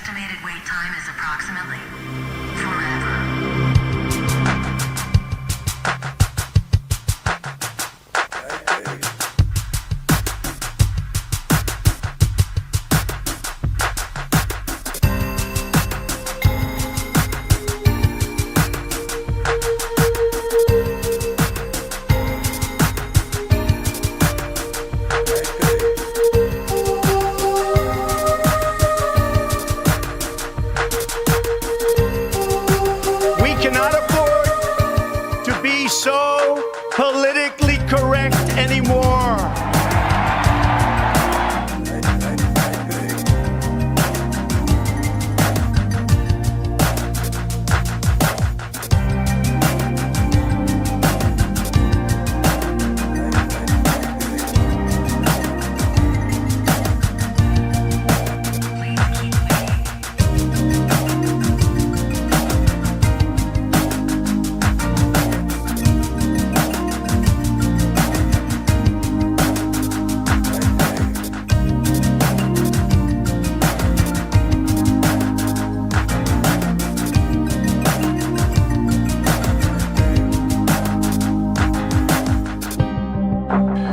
estimated wait time is approximately forever. So politically correct anymore.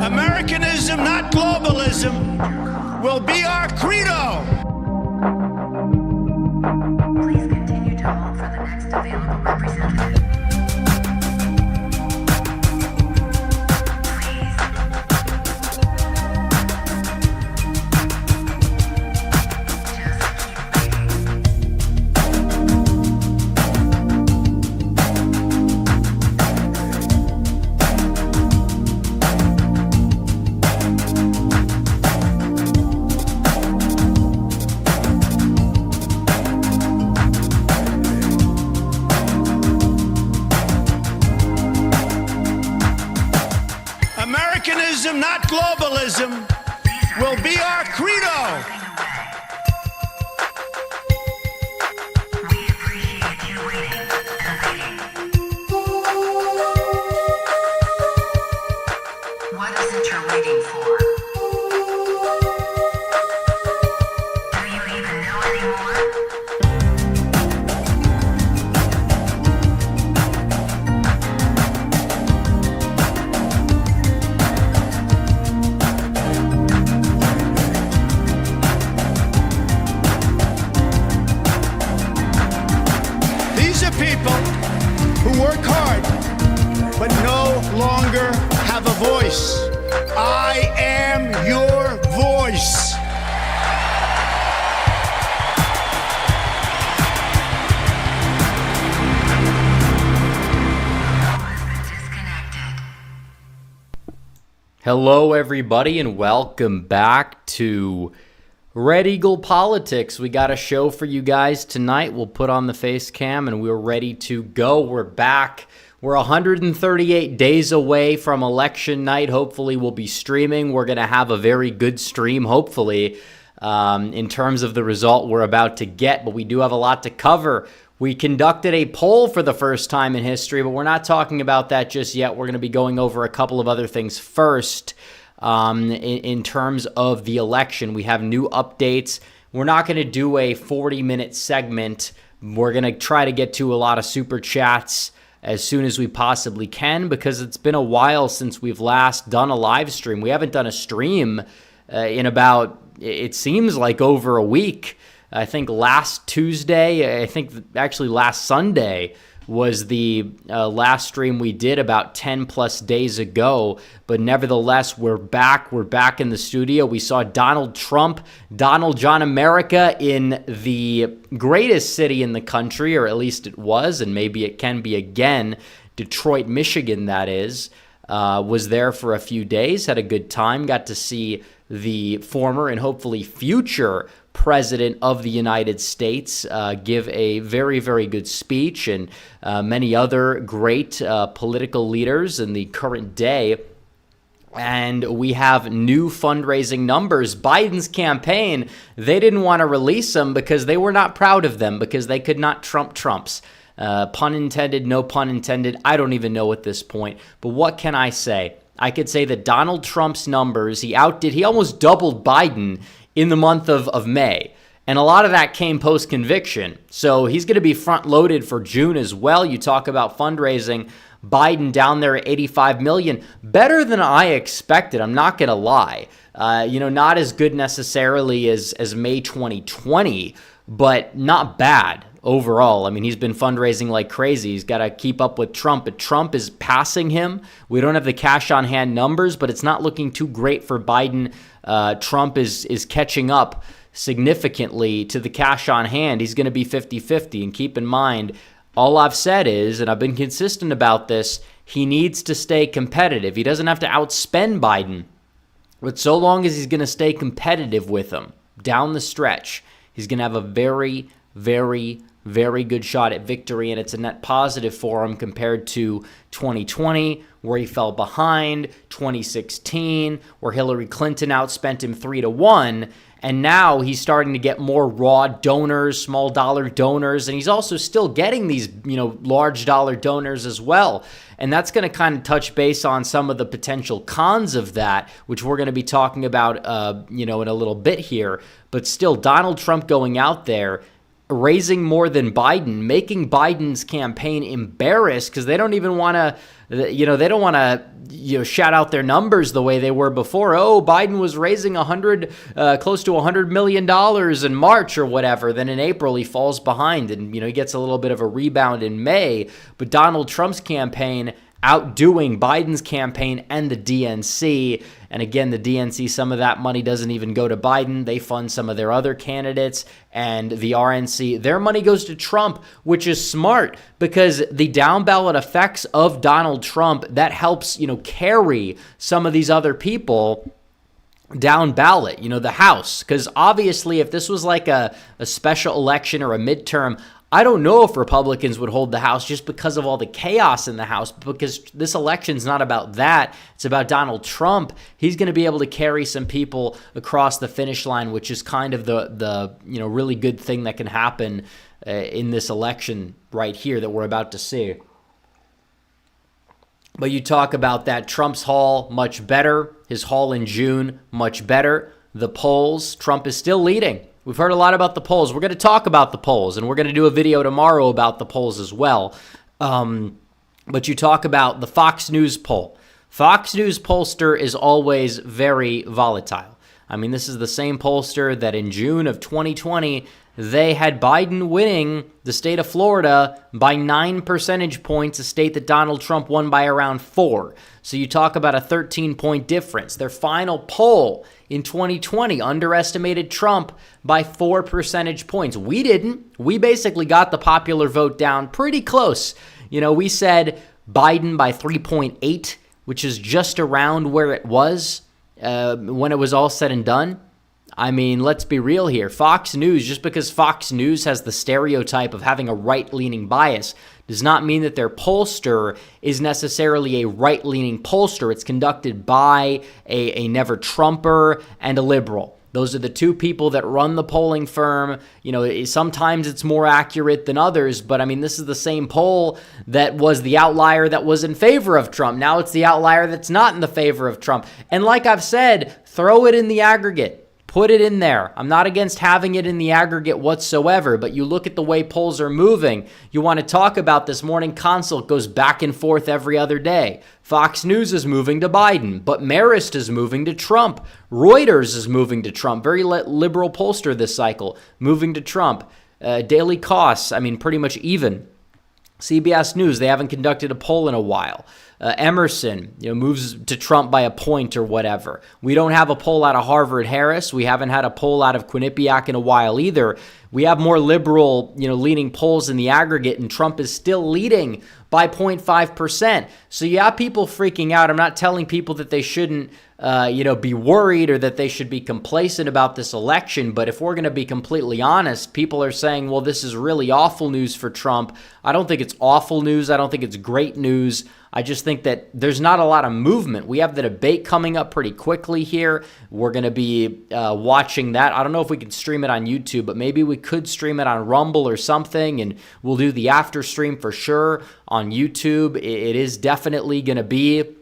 Americanism, not globalism, will be our credo. Please continue to hold for the next available representative. Americanism, not globalism, will be our credo. We appreciate you waiting and waiting. What is it you're waiting for? Do you even know anymore? People who work hard but no longer have a voice. I am your voice. Hello, everybody, and welcome back to Red Eagle Politics. We got a show for you guys tonight. We'll put on the face cam and we're ready to go. We're back. We're 138 days away from election night. Hopefully we'll be streaming. We're going to have a very good stream, hopefully, in terms of the result we're about to get. But we do have a lot to cover. We conducted a poll for the first time in history, but we're not talking about that just yet. We're going to be going over a couple of other things first. In terms of the election, we have new updates. We're not going to do a 40-minute segment. We're going to try to get to a lot of super chats as soon as we possibly can because it's been a while since we've last done a live stream. We haven't done a stream in about, it seems like over a week. I think last Tuesday, actually last Sunday was the last stream we did about 10 plus days ago. But nevertheless, we're back. We're back in the studio. We saw Donald Trump, Donald John America in the greatest city in the country, or at least it was, and maybe it can be again, Detroit, Michigan, that is. Was there for a few days, had a good time, got to see the former and hopefully future President of the United States give a very, very good speech, and many other great political leaders in the current day. And we have new fundraising numbers. Biden's campaign, they didn't want to release them because they were not proud of them, because they could not trump Trumps. Pun intended, no pun intended. I don't even know at this point. But what can I say? I could say that Donald Trump's numbers, he almost doubled Biden in the month of May. And a lot of that came post-conviction. So he's going to be front-loaded for June as well. You talk about fundraising. Biden down there at 85 million. Better than I expected, I'm not going to lie. Not as good necessarily as May 2020, but not bad overall. I mean, he's been fundraising like crazy. He's got to keep up with Trump, but Trump is passing him. We don't have the cash on hand numbers, but it's not looking too great for Biden. Trump is catching up significantly to the cash on hand. He's going to be 50-50. And keep in mind, all I've said is, and I've been consistent about this, he needs to stay competitive. He doesn't have to outspend Biden, but so long as he's going to stay competitive with him down the stretch, he's going to have a very, very, very good shot at victory, and it's a net positive for him compared to 2020, where he fell behind, 2016, where Hillary Clinton outspent him 3-1, and now he's starting to get more raw donors, small dollar donors, and he's also still getting these, large dollar donors as well. And that's going to kind of touch base on some of the potential cons of that, which we're going to be talking about, in a little bit here. But still, Donald Trump going out there, raising more than Biden, making Biden's campaign embarrassed because they don't even want to, they don't want to, shout out their numbers the way they were before. Oh, Biden was raising close to $100 million in March or whatever. Then in April, he falls behind and, he gets a little bit of a rebound in May. But Donald Trump's campaign outdoing Biden's campaign and the DNC. And again, the DNC, some of that money doesn't even go to Biden. They fund some of their other candidates. And the RNC, their money goes to Trump, which is smart because the down ballot effects of Donald Trump, that helps, carry some of these other people down ballot, the House. Because obviously, if this was like a special election or a midterm, I don't know if Republicans would hold the House just because of all the chaos in the House, because this election's not about that. It's about Donald Trump. He's going to be able to carry some people across the finish line, which is kind of the really good thing that can happen in this election right here that we're about to see. But you talk about that Trump's haul, much better. His haul in June, much better. The polls, Trump is still leading. We've heard a lot about the polls. We're going to talk about the polls, and we're going to do a video tomorrow about the polls as well. But you talk about the Fox News poll. Fox News pollster is always very volatile. I mean, this is the same pollster that in June of 2020, they had Biden winning the state of Florida by 9 percentage points, a state that Donald Trump won by around 4. So you talk about a 13-point difference. Their final poll in 2020 underestimated Trump by 4 percentage points. We didn't. We basically got the popular vote down pretty close. We said Biden by 3.8, which is just around where it was when it was all said and done. I mean, let's be real here. Fox News, just because Fox News has the stereotype of having a right-leaning bias, does not mean that their pollster is necessarily a right-leaning pollster. It's conducted by a never-Trumper and a liberal. Those are the two people that run the polling firm. Sometimes it's more accurate than others, but I mean, this is the same poll that was the outlier that was in favor of Trump. Now it's the outlier that's not in the favor of Trump. And like I've said, throw it in the aggregate. Put it in there. I'm not against having it in the aggregate whatsoever, but you look at the way polls are moving. You want to talk about this Morning Consult goes back and forth every other day. Fox News is moving to Biden, but Marist is moving to Trump. Reuters is moving to Trump. Very liberal pollster this cycle, moving to Trump. Daily Costs, pretty much even. CBS News, they haven't conducted a poll in a while. Emerson, moves to Trump by a point or whatever. We don't have a poll out of Harvard-Harris. We haven't had a poll out of Quinnipiac in a while either. We have more liberal, leaning polls in the aggregate, and Trump is still leading by 0.5%. So you have people freaking out. I'm not telling people that they shouldn't, be worried or that they should be complacent about this election. But if we're going to be completely honest, people are saying, well, this is really awful news for Trump. I don't think it's awful news. I don't think it's great news. I just think that there's not a lot of movement. We have the debate coming up pretty quickly here. We're going to be watching that. I don't know if we can stream it on YouTube, but maybe we could stream it on Rumble or something, and we'll do the after stream for sure on YouTube. It is definitely going to be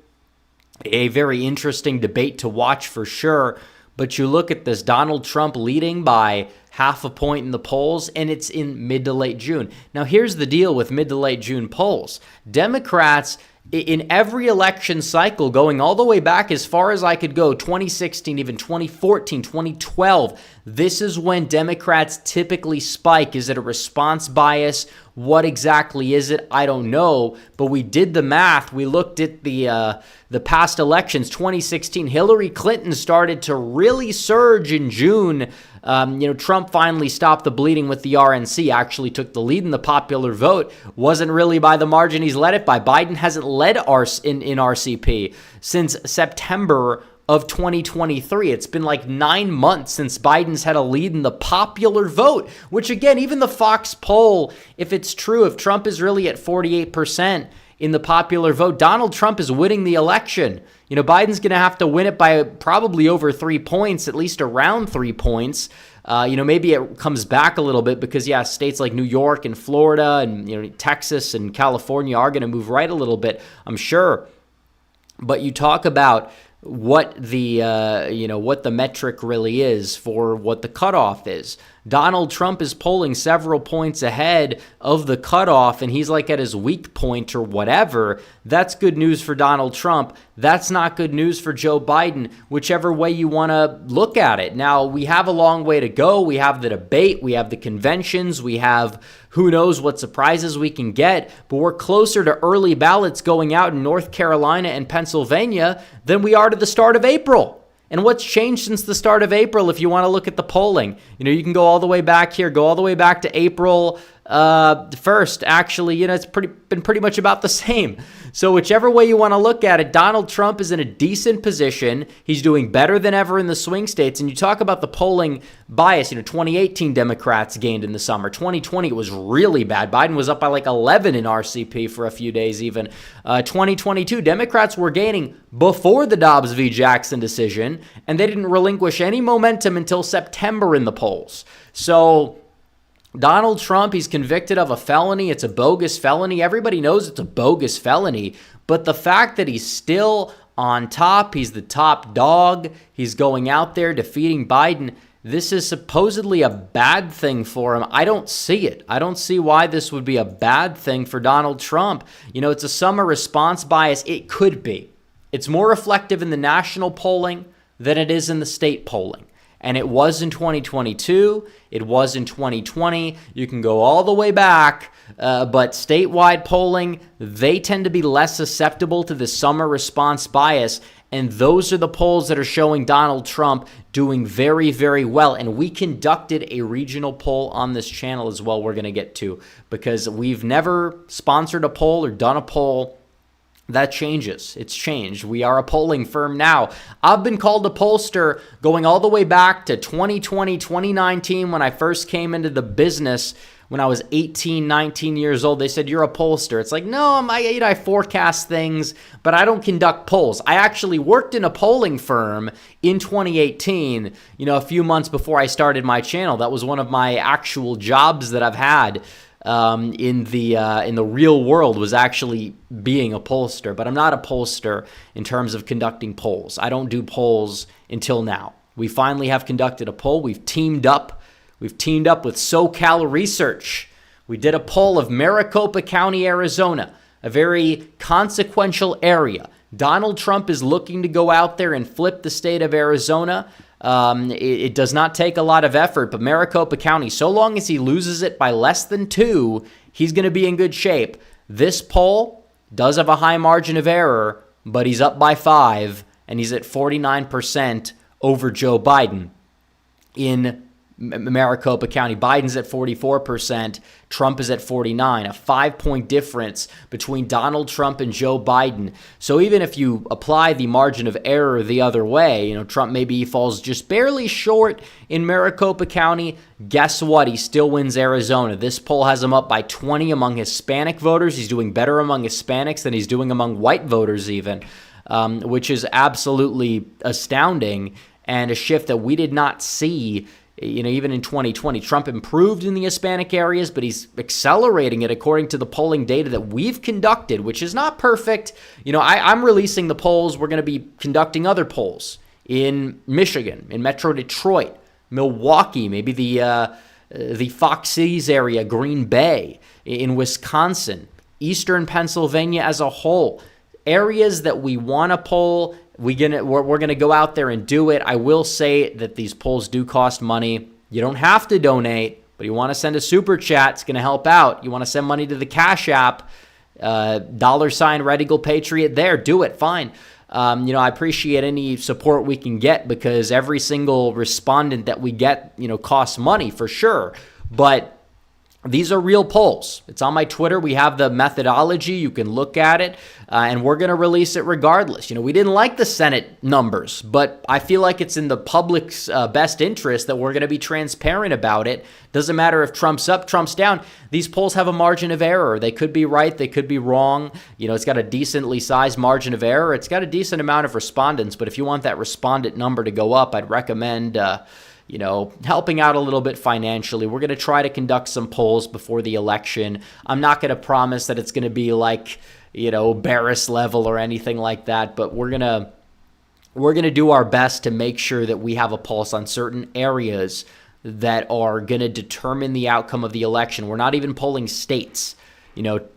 a very interesting debate to watch for sure. But you look at this, Donald Trump leading by half a point in the polls, and it's in mid to late June. Now, here's the deal with mid to late June polls. Democrats, in every election cycle, going all the way back as far as I could go, 2016, even 2014, 2012, this is when Democrats typically spike. Is it a response bias? What exactly is it? I don't know, but we did the math. We looked at the past elections. 2016, Hillary Clinton started to really surge in June. Trump finally stopped the bleeding with the RNC, actually took the lead in the popular vote. Wasn't really by the margin he's led it by. Biden hasn't led in RCP since September of 2023. It's been like 9 months since Biden's had a lead in the popular vote, which again, even the Fox poll, if it's true, if Trump is really at 48% in the popular vote, Donald Trump is winning the election. Biden's going to have to win it by probably over 3 points, at least around 3 points. Maybe it comes back a little bit because, states like New York and Florida and, Texas and California are going to move right a little bit, I'm sure. But you talk about what the metric really is for what the cutoff is. Donald Trump is polling several points ahead of the cutoff, and he's like at his weak point or whatever. That's good news for Donald Trump. That's not good news for Joe Biden, whichever way you want to look at it. Now, we have a long way to go. We have the debate. We have the conventions. We have who knows what surprises we can get, but we're closer to early ballots going out in North Carolina and Pennsylvania than we are to the start of April. And what's changed since the start of April, if you want to look at the polling? You can go all the way back here, go all the way back to April 1st. Actually, it's been pretty much about the same. So whichever way you want to look at it, Donald Trump is in a decent position. He's doing better than ever in the swing states. And you talk about the polling bias. 2018 Democrats gained in the summer. 2020 it was really bad. Biden was up by like 11 in RCP for a few days even. 2022 Democrats were gaining before the Dobbs v. Jackson decision, and they didn't relinquish any momentum until September in the polls. So Donald Trump, he's convicted of a felony. It's a bogus felony. Everybody knows it's a bogus felony. But the fact that he's still on top, he's the top dog, he's going out there defeating Biden, this is supposedly a bad thing for him. I don't see it. I don't see why this would be a bad thing for Donald Trump. It's a summer response bias. It could be. It's more reflective in the national polling than it is in the state polling. And it was in 2022. It was in 2020. You can go all the way back, but statewide polling, they tend to be less susceptible to the summer response bias. And those are the polls that are showing Donald Trump doing very, very well. And we conducted a regional poll on this channel as well, we're going to get to, because we've never sponsored a poll or done a poll. That changes. It's changed. We are a polling firm now. I've been called a pollster going all the way back to 2020, 2019 when I first came into the business. When I was 18, 19 years old, they said, you're a pollster. It's like, no, I forecast things, but I don't conduct polls. I actually worked in a polling firm in 2018, a few months before I started my channel. That was one of my actual jobs that I've had in the real world, was actually being a pollster. But I'm not a pollster in terms of conducting polls. I don't do polls until now. We finally have conducted a poll. We've teamed up with SoCal Research. We did a poll of Maricopa County, Arizona, a very consequential area. Donald Trump is looking to go out there and flip the state of Arizona. It does not take a lot of effort, but Maricopa County, so long as he loses it by less than 2, he's going to be in good shape. This poll does have a high margin of error, but he's up by 5, and he's at 49% over Joe Biden in Maricopa County. Biden's at 44%. Trump is at 49. A 5-point difference between Donald Trump and Joe Biden. So even if you apply the margin of error the other way, Trump maybe falls just barely short in Maricopa County. Guess what? He still wins Arizona. This poll has him up by 20 among Hispanic voters. He's doing better among Hispanics than he's doing among white voters even, which is absolutely astounding and a shift that we did not see. Even in 2020, Trump improved in the Hispanic areas, but he's accelerating it according to the polling data that we've conducted, which is not perfect. I'm releasing the polls. We're going to be conducting other polls in Michigan, in Metro Detroit, Milwaukee, maybe the Fox Cities area, Green Bay, in Wisconsin, Eastern Pennsylvania as a whole. Areas that we want to poll, we're gonna go out there and do it. I will say that these polls do cost money. You don't have to donate, but you want to send a super chat. It's going to help out. You want to send money to the Cash App, $redeaglepatriot there. Do it. Fine. I appreciate any support we can get because every single respondent that we get, costs money for sure. But these are real polls. It's on my Twitter. We have the methodology. You can look at it, and we're going to release it regardless. We didn't like the Senate numbers, but I feel like it's in the public's best interest that we're going to be transparent about it. Doesn't matter if Trump's up, Trump's down. These polls have a margin of error. They could be right. They could be wrong. It's got a decently sized margin of error. It's got a decent amount of respondents, but if you want that respondent number to go up, I'd recommend helping out a little bit financially. We're going to try to conduct some polls before the election. I'm not going to promise that it's going to be like, Barris level or anything like that, but we're going to do our best to make sure that we have a pulse on certain areas that are going to determine the outcome of the election. We're not even polling states.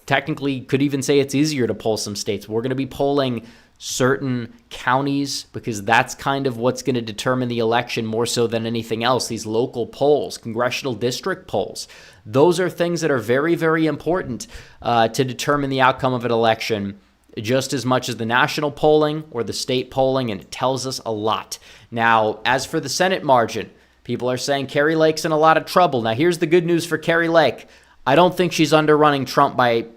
Technically could even say it's easier to poll some states. We're going to be polling certain counties because that's kind of what's going to determine the election more so than anything else. These local polls, congressional district polls, those are things that are very, very important to determine the outcome of an election just as much as the national polling or the state polling, and it tells us a lot. Now, as for the Senate margin, people are saying Kari Lake's in a lot of trouble. Now, here's the good news for Kari Lake. I don't think she's underrunning Trump by,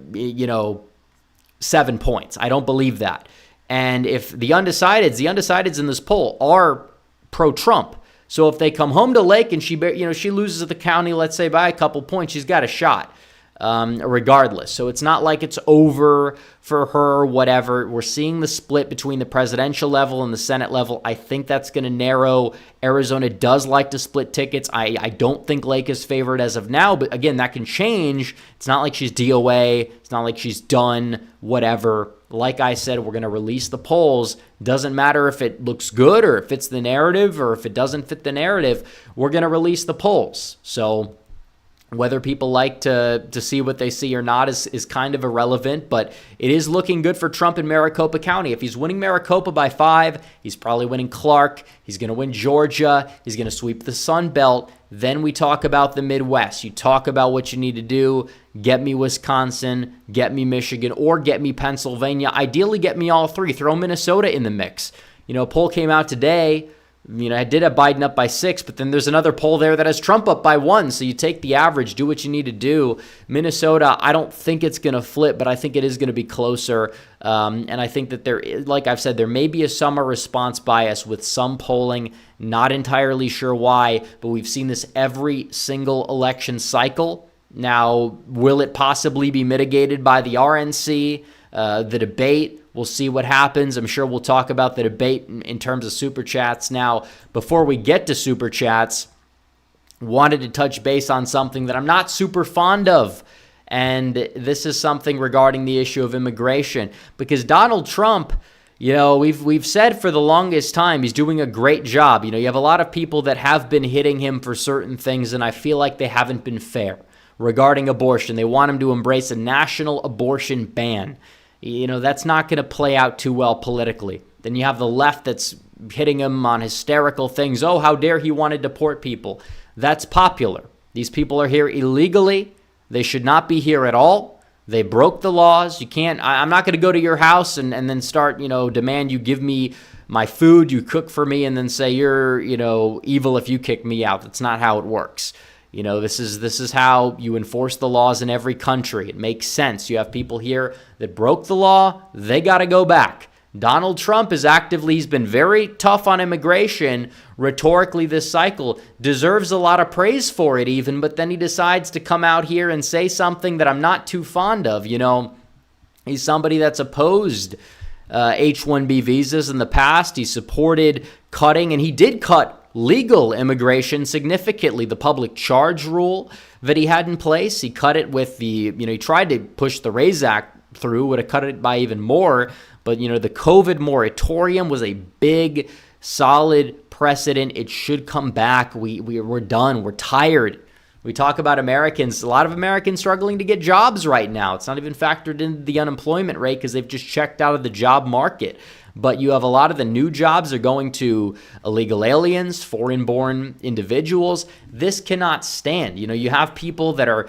7 points. I don't believe that. And if the undecideds in this poll are pro-Trump. So if they come home to Lake and she loses at the county, let's say by a couple points, she's got a shot regardless. So it's not like it's over for her, whatever. We're seeing the split between the presidential level and the Senate level. I think that's going to narrow. Arizona does like to split tickets. I don't think Lake is favored as of now, but again, that can change. It's not like she's DOA. It's not like she's done, whatever. Like I said, we're going to release the polls. Doesn't matter if it looks good or if it fits the narrative or if it doesn't fit the narrative. We're going to release the polls. So whether people like to see what they see or not is kind of irrelevant, but it is looking good for Trump in Maricopa County. If he's winning Maricopa by 5, he's probably winning Clark. He's going to win Georgia. He's going to sweep the Sun Belt. Then we talk about the Midwest. You talk about what you need to do. Get me Wisconsin, get me Michigan, or get me Pennsylvania. Ideally, get me all 3. Throw Minnesota in the mix. A poll came out today. I did have Biden up by 6, but then there's another poll there that has Trump up by 1. So you take the average, do what you need to do. Minnesota, I don't think it's going to flip, but I think it is going to be closer. And I think that like I've said, there may be a summer response bias with some polling. Not entirely sure why, but we've seen this every single election cycle. Now, will it possibly be mitigated by the RNC, the debate? We'll see what happens. I'm sure we'll talk about the debate in terms of Super Chats. Now, before we get to Super Chats, wanted to touch base on something that I'm not super fond of, and this is something regarding the issue of immigration. Because Donald Trump, we've said for the longest time he's doing a great job. You have a lot of people that have been hitting him for certain things, and I feel like they haven't been fair regarding abortion. They want him to embrace a national abortion ban. That's not going to play out too well politically. Then you have the left that's hitting him on hysterical things. Oh, how dare he want to deport people. That's popular. These people are here illegally. They should not be here at all. They broke the laws. You can't, I'm not going to go to your house and then start, demand you give me my food, you cook for me, and then say you're, evil if you kick me out. That's not how it works. This is how you enforce the laws in every country. It makes sense. You have people here that broke the law. They got to go back. Donald Trump he's been very tough on immigration rhetorically this cycle, deserves a lot of praise for it even, but then he decides to come out here and say something that I'm not too fond of. He's somebody that's opposed H-1B visas in the past. He supported cutting, and he did cut legal immigration significantly. The public charge rule that he had in place, he cut it with he tried to push the RAISE Act through, would have cut it by even more. But, the COVID moratorium was a big, solid precedent. It should come back. We're done. We're tired. We talk about Americans, a lot of Americans struggling to get jobs right now. It's not even factored into the unemployment rate because they've just checked out of the job market. But you have a lot of the new jobs are going to illegal aliens, foreign-born individuals. This cannot stand. You have people that are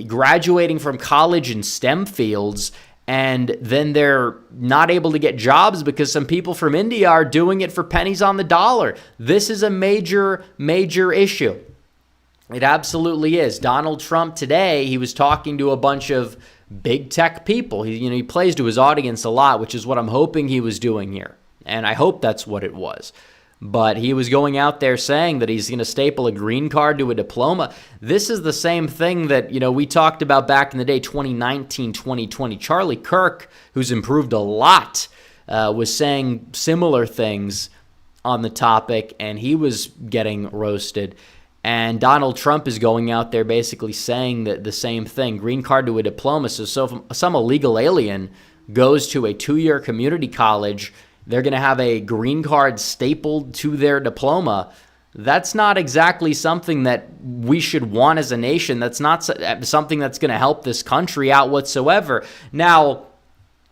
graduating from college in STEM fields, and then they're not able to get jobs because some people from India are doing it for pennies on the dollar. This is a major, major issue. It absolutely is. Donald Trump today, he was talking to a bunch of big tech people. He plays to his audience a lot, which is what I'm hoping he was doing here. And I hope that's what it was. But he was going out there saying that he's going to staple a green card to a diploma. This is the same thing that, we talked about back in the day, 2019, 2020. Charlie Kirk, who's improved a lot, was saying similar things on the topic, and he was getting roasted. And Donald Trump is going out there basically saying that the same thing, green card to a diploma. So if some illegal alien goes to a 2-year community college, they're going to have a green card stapled to their diploma. That's not exactly something that we should want as a nation. That's not something that's going to help this country out whatsoever. Now,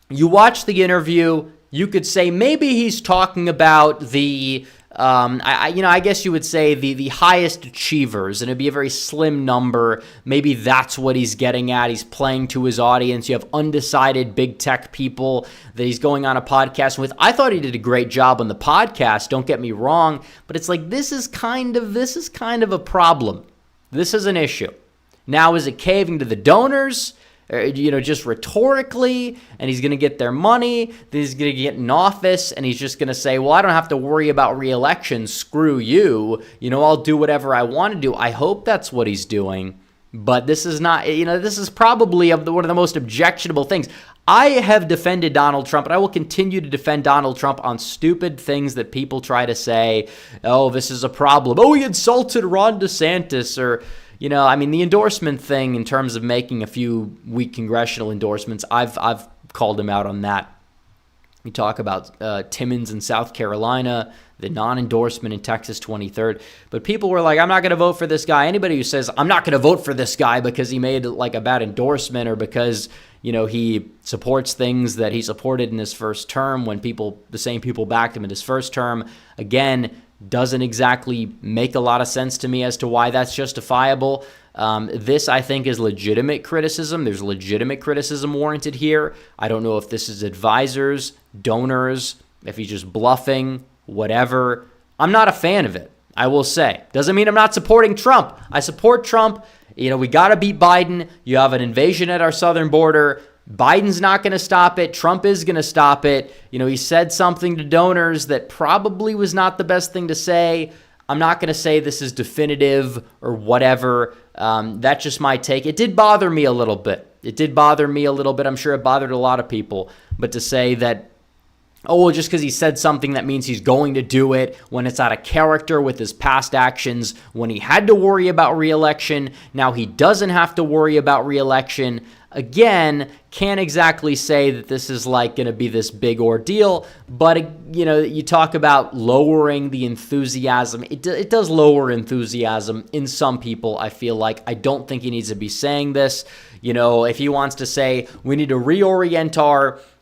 you watch the interview, you could say maybe he's talking about the I guess you would say the highest achievers, and it'd be a very slim number. Maybe that's what he's getting at. He's playing to his audience. You have undecided big tech people that he's going on a podcast with. I thought he did a great job on the podcast. Don't get me wrong, but it's like this is kind of a problem. This is an issue. Now, is it caving to the donors? Just rhetorically, and he's going to get their money, then he's going to get in office, and he's just going to say, well, I don't have to worry about re-election, screw you, I'll do whatever I want to do. I hope that's what he's doing, but this is not, this is probably one of the most objectionable things. I have defended Donald Trump, and I will continue to defend Donald Trump on stupid things that people try to say, oh, this is a problem. Oh, he insulted Ron DeSantis, or the endorsement thing in terms of making a few weak congressional endorsements, I've called him out on that. We talk about Timmons in South Carolina, the non-endorsement in Texas 23rd. But people were like, I'm not going to vote for this guy. Anybody who says, I'm not going to vote for this guy because he made like a bad endorsement or because, he supports things that he supported in his first term when the same people backed him in his first term, again, doesn't exactly make a lot of sense to me as to why that's justifiable. This, I think, is legitimate criticism. There's legitimate criticism warranted here. I don't know if this is advisors, donors, if he's just bluffing, whatever. I'm not a fan of it, I will say. Doesn't mean I'm not supporting Trump. I support Trump. We got to beat Biden. You have an invasion at our southern border. Biden's not going to stop it. Trump is going to stop it. He said something to donors that probably was not the best thing to say. I'm not going to say this is definitive or whatever. That's just my take. It did bother me a little bit. I'm sure it bothered a lot of people. But to say that, oh, well, just because he said something, that means he's going to do it when it's out of character with his past actions, when he had to worry about re-election, now he doesn't have to worry about re-election. Again, can't exactly say that this is like going to be this big ordeal, but you talk about lowering the enthusiasm. It does lower enthusiasm in some people, I feel like. I don't think he needs to be saying this. If he wants to say we need to reorient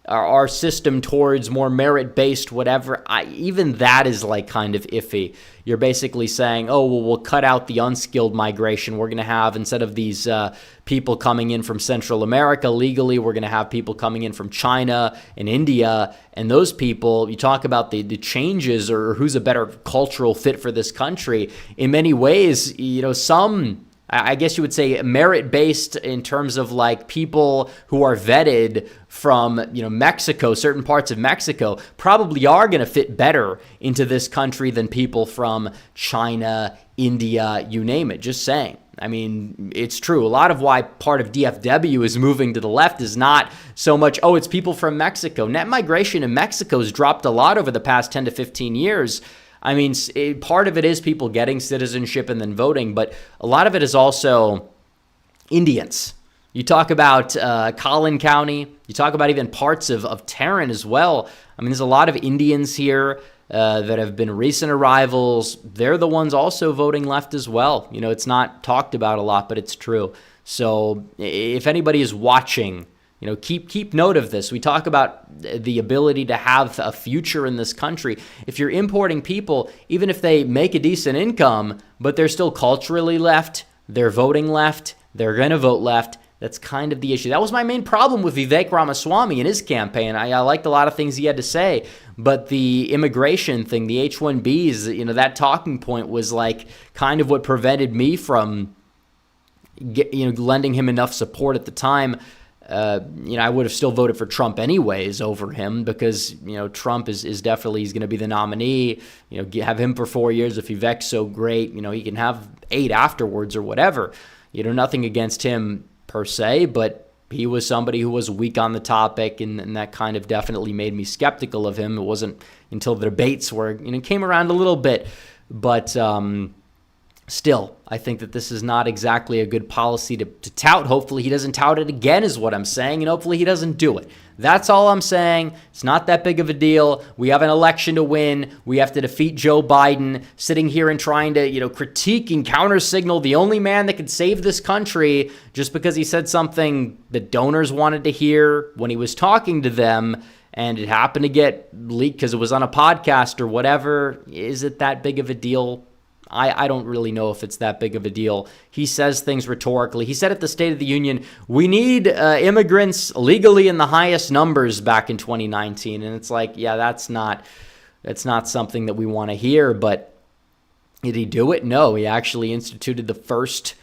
our system towards more merit-based whatever, even that is like kind of iffy. You're basically saying, oh, well, we'll cut out the unskilled migration. We're going to have, instead of these people coming in from Central America legally, we're going to have people coming in from China and India. And those people, you talk about the changes or who's a better cultural fit for this country. In many ways, some, I guess you would say, merit-based in terms of like people who are vetted from, Mexico, certain parts of Mexico, probably are going to fit better into this country than people from China, India, you name it. Just saying. It's true. A lot of why part of DFW is moving to the left is not so much, oh, it's people from Mexico. Net migration in Mexico has dropped a lot over the past 10 to 15 years. Part of it is people getting citizenship and then voting, but a lot of it is also Indians. You talk about Collin County. You talk about even parts of Tarrant as well. There's a lot of Indians here that have been recent arrivals, they're the ones also voting left as well. It's not talked about a lot, but it's true. So if anybody is watching, keep note of this. We talk about the ability to have a future in this country. If you're importing people, even if they make a decent income, but they're still culturally left, they're voting left, they're going to vote left, that's kind of the issue. That was my main problem with Vivek Ramaswamy in his campaign. I liked a lot of things he had to say, but the immigration thing, the H-1Bs, that talking point was like kind of what prevented me from lending him enough support at the time. I would have still voted for Trump anyways over him because, Trump is definitely, he's going to be the nominee. Have him for 4 years. If Vivek's so great, he can have 8 afterwards or whatever. Nothing against him per se, but he was somebody who was weak on the topic, and that kind of definitely made me skeptical of him. It wasn't until the debates where, came around a little bit, but still, I think that this is not exactly a good policy to tout. Hopefully he doesn't tout it again is what I'm saying, and hopefully he doesn't do it. That's all I'm saying. It's not that big of a deal. We have an election to win. We have to defeat Joe Biden. Sitting here and trying to, critique and counter-signal the only man that could save this country just because he said something that donors wanted to hear when he was talking to them, and it happened to get leaked because it was on a podcast or whatever. Is it that big of a deal? I don't really know if it's that big of a deal. He says things rhetorically. He said at the State of the Union, we need immigrants legally in the highest numbers back in 2019. And it's like, yeah, that's not something that we want to hear. But did he do it? No, he actually instituted the first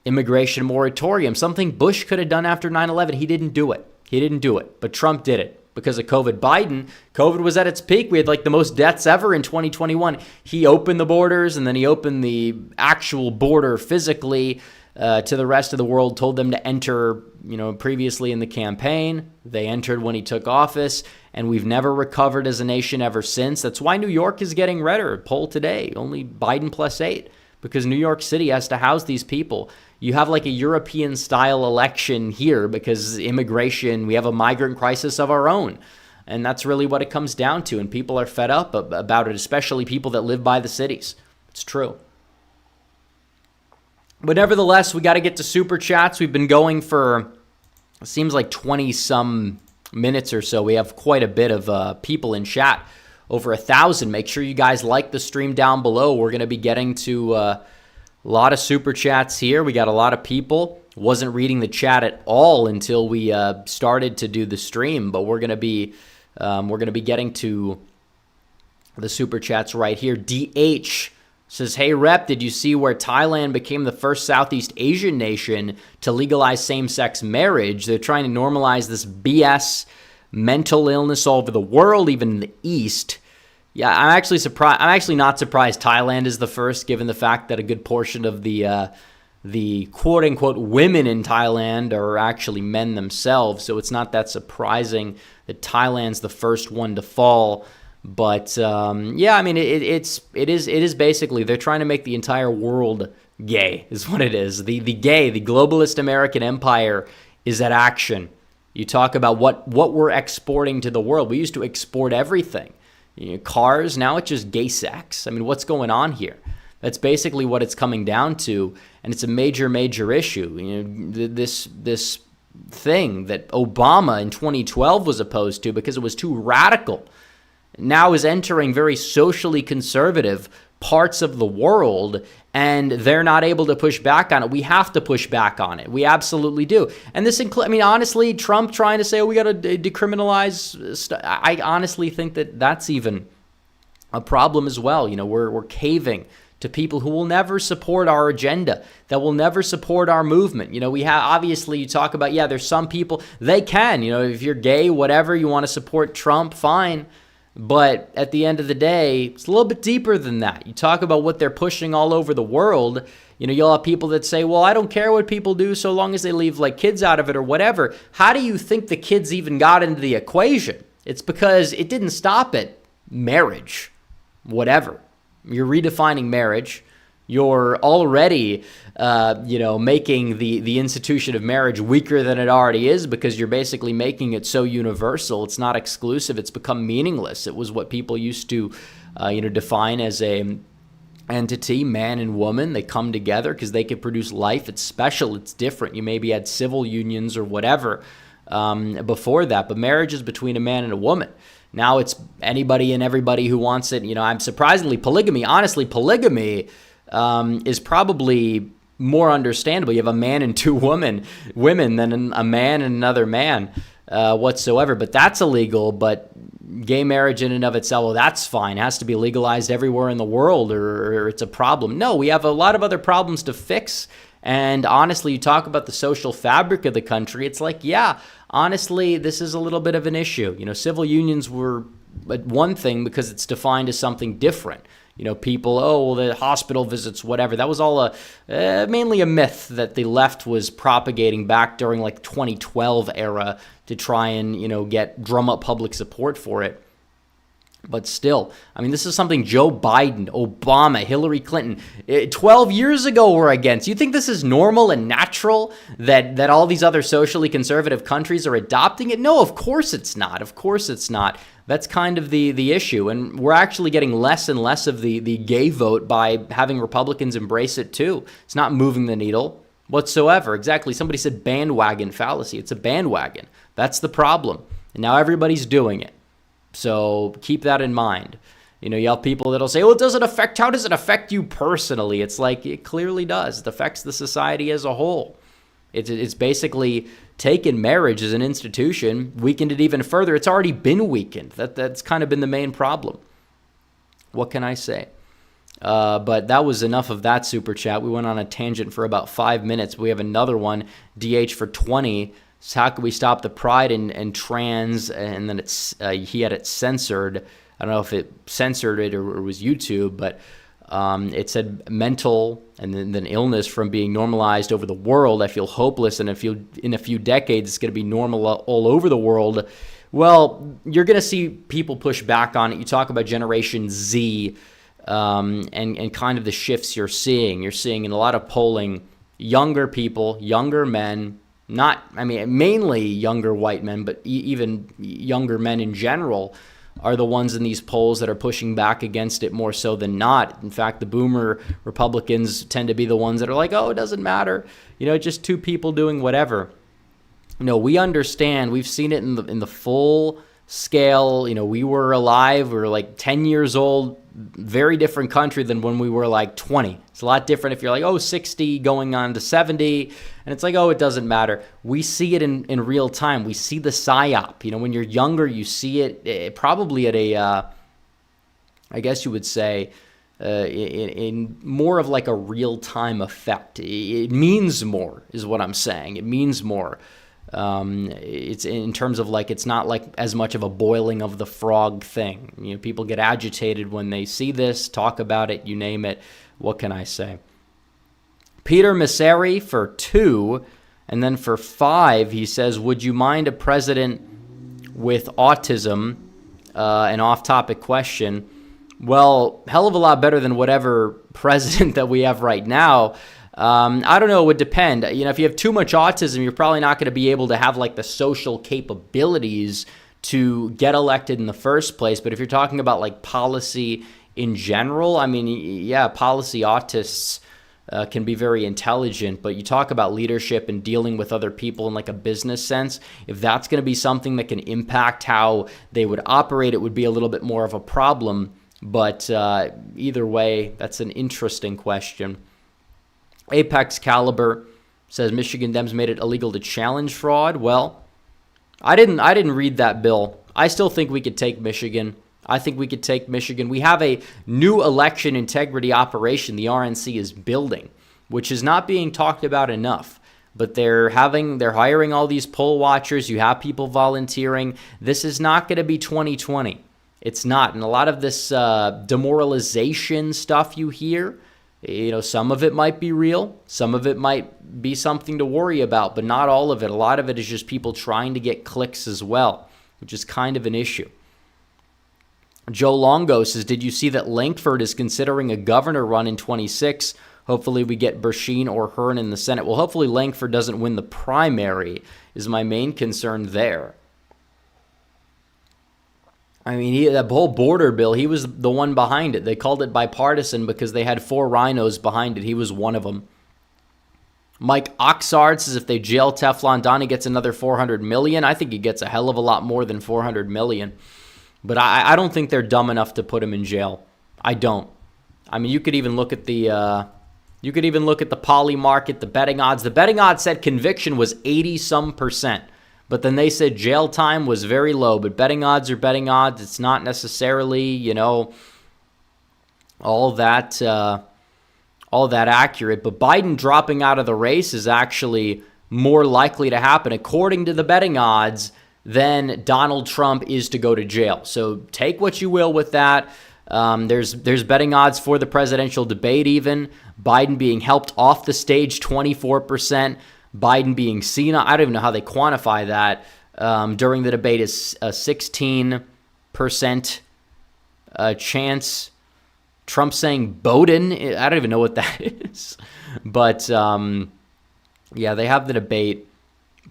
immigration moratorium, something Bush could have done after 9/11. He didn't do it. But Trump did it. Because of COVID was at its peak. We had like the most deaths ever in 2021. He opened the borders, and then he opened the actual border physically to the rest of the world, told them to enter, previously in the campaign. They entered when he took office, and we've never recovered as a nation ever since. That's why New York is getting redder. Poll today, only Biden +8, because New York City has to house these people. You have like a European-style election here because immigration, we have a migrant crisis of our own. And that's really what it comes down to. And people are fed up about it, especially people that live by the cities. It's true. But nevertheless, we got to get to Super Chats. We've been going for, it seems like 20-some minutes or so. We have quite a bit of people in chat, over 1,000. Make sure you guys like the stream down below. We're going to be getting to a lot of Super Chats here. We got a lot of people. Wasn't reading the chat at all until we started to do the stream, but we're going to be getting to the Super Chats right here. DH says, hey, Rep, did you see where Thailand became the first Southeast Asian nation to legalize same-sex marriage? They're trying to normalize this BS mental illness all over the world, even in the East. Yeah, I'm actually surprised. I'm actually not surprised Thailand is the first, given the fact that a good portion of the quote-unquote women in Thailand are actually men themselves. So it's not that surprising that Thailand's the first one to fall. But yeah, I mean, it is basically they're trying to make the entire world gay, is what it is. The globalist American empire is at action. You talk about what we're exporting to the world. We used to export everything. Cars, now it's just gay sex. I mean, what's going on here? That's basically what it's coming down to, and it's a major issue. This thing that Obama in 2012 was opposed to because it was too radical, now is entering very socially conservative parts of the world, and they're not able to push back on it. We have to push back on it. We absolutely do. And this includes, I mean, honestly, Trump trying to say, oh, we got to decriminalize. I honestly think that that's even a problem as well. We're caving to people who will never support our agenda, that will never support our movement. We have, obviously, you talk about, yeah, there's some people, they can, if you're gay, whatever, you want to support Trump, fine. But at the end of the day, it's a little bit deeper than that. You talk about what they're pushing all over the world. You'll have people that say, well, I don't care what people do so long as they leave like kids out of it or whatever. How do you think the kids even got into the equation? It's because it didn't stop at marriage, whatever. You're redefining marriage. You're already, making the institution of marriage weaker than it already is, because you're basically making it so universal. It's not exclusive. It's become meaningless. It was what people used to, define as a entity, man and woman. They come together because they could produce life. It's special. It's different. You maybe had civil unions or whatever before that, but marriage is between a man and a woman. Now it's anybody and everybody who wants it. I'm surprisingly polygamy. Honestly, polygamy is probably more understandable. You have a man and two women than a man and another man whatsoever. But that's illegal. But gay marriage in and of itself, well, that's fine. It has to be legalized everywhere in the world, or it's a problem. No, we have a lot of other problems to fix. And honestly, you talk about the social fabric of the country. It's like, yeah, honestly, this is a little bit of an issue. Civil unions were one thing because it's defined as something different. People, the hospital visits, whatever. That was all mainly a myth that the left was propagating back during like 2012 era to try and, drum up public support for it. But still, this is something Joe Biden, Obama, Hillary Clinton, 12 years ago were against. You think this is normal and natural that all these other socially conservative countries are adopting it? No, of course it's not. Of course it's not. That's kind of the issue. And we're actually getting less and less of the gay vote by having Republicans embrace it too. It's not moving the needle whatsoever. Exactly. Somebody said bandwagon fallacy. It's a bandwagon. That's the problem. And now everybody's doing it. So keep that in mind. You have people that'll say, how does it affect you personally? It's like, it clearly does. It affects the society as a whole. It's basically taken marriage as an institution, weakened it even further. It's already been weakened. That's kind of been the main problem. What can I say? But that was enough of that super chat. We went on a tangent for about 5 minutes. We have another one, DH for 20. So how can we stop the pride and trans? And then he had it censored. I don't know if it censored it or it was YouTube, but it said mental and then illness from being normalized over the world. I feel hopeless, and in a few decades it's going to be normal all over the world. Well, you're going to see people push back on it. You talk about Generation Z and kind of the shifts you're seeing. You're seeing in a lot of polling, younger people, younger men, mainly younger white men, but even younger men in general are the ones in these polls that are pushing back against it more so than not. In fact, the boomer Republicans tend to be the ones that are like, it doesn't matter. Just two people doing whatever. We understand. We've seen it in the full scale. We were alive. We were like 10 years old. Very different country than when we were like 20. It's a lot different if you're like, 60 going on to 70. And it's like, it doesn't matter. We see it in real time. We see the psyop. When you're younger, you see it probably at I guess you would say, in more of like a real-time effect. It means more is what I'm saying. It means more. It's in terms of like, it's not like as much of a boiling of the frog thing. People get agitated when they see this, talk about it, you name it. What can I say? Peter Misseri for 2, and then for 5, he says, would you mind a president with autism? An off-topic question. Well, hell of a lot better than whatever president that we have right now. I don't know. It would depend. If you have too much autism, you're probably not going to be able to have like the social capabilities to get elected in the first place. But if you're talking about like policy in general, policy autists can be very intelligent. But you talk about leadership and dealing with other people in like a business sense. If that's going to be something that can impact how they would operate, it would be a little bit more of a problem. But either way, that's an interesting question. Apex Caliber says Michigan Dems made it illegal to challenge fraud. Well, I didn't read that bill. I still think we could take Michigan. I think we could take Michigan. We have a new election integrity operation the RNC is building, which is not being talked about enough. But they're hiring all these poll watchers. You have people volunteering. This is not going to be 2020. It's not. And a lot of this demoralization stuff you hear, some of it might be real. Some of it might be something to worry about, but not all of it. A lot of it is just people trying to get clicks as well, which is kind of an issue. Joe Longo says, did you see that Lankford is considering a governor run in 26? Hopefully we get Bersheen or Hearn in the Senate. Well, hopefully Lankford doesn't win the primary is my main concern there. I mean, that whole border bill, he was the one behind it. They called it bipartisan because they had 4 rhinos behind it. He was one of them. Mike Oxard says if they jail Teflon Don, he gets another $400 million. I think he gets a hell of a lot more than $400 million. But I don't think they're dumb enough to put him in jail. I don't. I mean, you could even look at the poly market, the betting odds. The betting odds said conviction was 80-some%. But then they said jail time was very low. But betting odds are betting odds. It's not necessarily, all that accurate. But Biden dropping out of the race is actually more likely to happen, according to the betting odds, than Donald Trump is to go to jail. So take what you will with that. There's betting odds for the presidential debate even. Biden being helped off the stage, 24%. Biden being seen, I don't even know how they quantify that, during the debate is a 16% chance. Trump saying Bowden, I don't even know what that is. But, yeah, they have the debate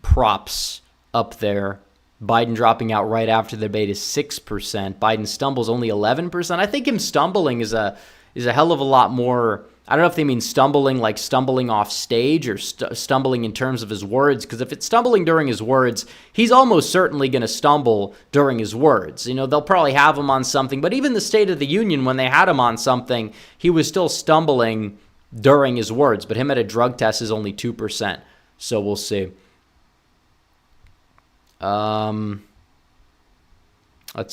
props up there. Biden dropping out right after the debate is 6%. Biden stumbles only 11%. I think him stumbling is a hell of a lot more. I don't know if they mean stumbling like stumbling off stage or stumbling in terms of his words, because if it's stumbling during his words, he's almost certainly going to stumble during his words. They'll probably have him on something, but even the State of the Union, when they had him on something, he was still stumbling during his words. But him at a drug test is only 2%. So we'll see. Let's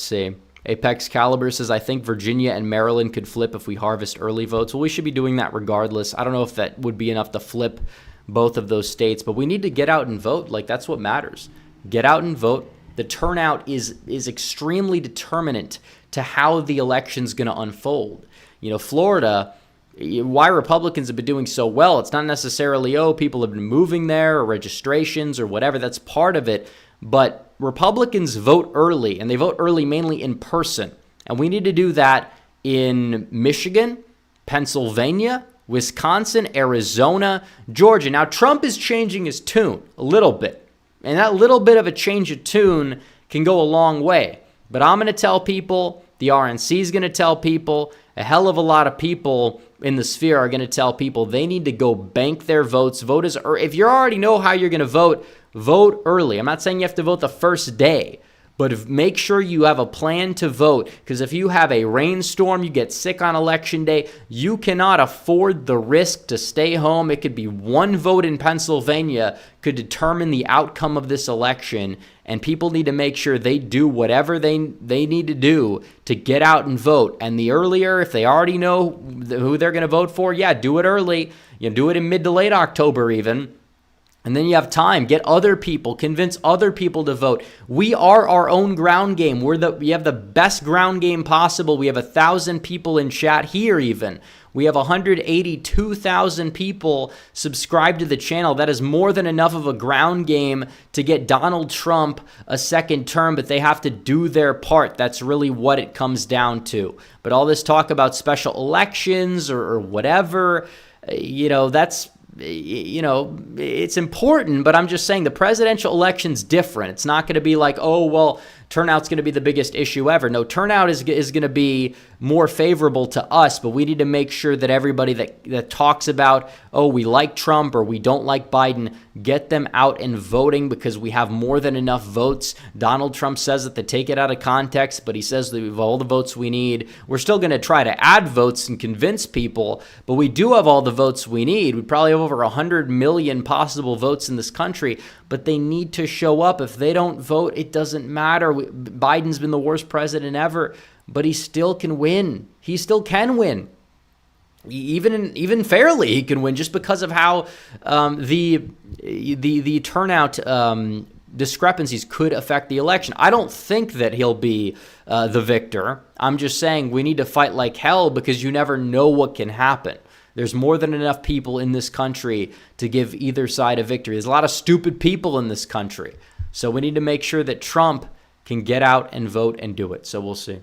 see. Apex Caliber says, I think Virginia and Maryland could flip if we harvest early votes. Well, we should be doing that regardless. I don't know if that would be enough to flip both of those states, but we need to get out and vote. Like, that's what matters. Get out and vote. The turnout is extremely determinant to how the election's going to unfold. Florida, why Republicans have been doing so well, it's not necessarily, people have been moving there or registrations or whatever. That's part of it. But Republicans vote early, and they vote early mainly in person. And we need to do that in Michigan, Pennsylvania, Wisconsin, Arizona, Georgia. Now, Trump is changing his tune a little bit. And that little bit of a change of tune can go a long way. But I'm going to tell people, the RNC is going to tell people, a hell of a lot of people in the sphere are going to tell people they need to go bank their votes. If you already know how you're going to vote, vote early. I'm not saying you have to vote the first day, but make sure you have a plan to vote, because if you have a rainstorm, you get sick on election day, you cannot afford the risk to stay home. It could be one vote in Pennsylvania could determine the outcome of this election, and people need to make sure they do whatever they need to do to get out and vote. And the earlier, if they already know who they're going to vote for, yeah, do it early. Do it in mid to late October even. And then you have time. Get other people. Convince other people to vote. We are our own ground game. We have the best ground game possible. We have 1,000 people in chat here even. We have 182,000 people subscribed to the channel. That is more than enough of a ground game to get Donald Trump a second term, but they have to do their part. That's really what it comes down to. But all this talk about special elections or whatever, that's... it's important, but I'm just saying the presidential election's different. It's not going to be like, turnout's going to be the biggest issue ever. No, turnout is going to be more favorable to us, but we need to make sure that everybody that talks about, we like Trump or we don't like Biden, get them out and voting, because we have more than enough votes. Donald Trump says that they take it out of context, but he says that we have all the votes we need. We're still going to try to add votes and convince people, but we do have all the votes we need. We probably have over 100 million possible votes in this country, but they need to show up. If they don't vote, it doesn't matter. Biden's been the worst president ever, but he still can win. He still can win. Even fairly, he can win, just because of how the turnout discrepancies could affect the election. I don't think that he'll be the victor. I'm just saying we need to fight like hell, because you never know what can happen. There's more than enough people in this country to give either side a victory. There's a lot of stupid people in this country. So we need to make sure that Trump can get out and vote and do it. So we'll see.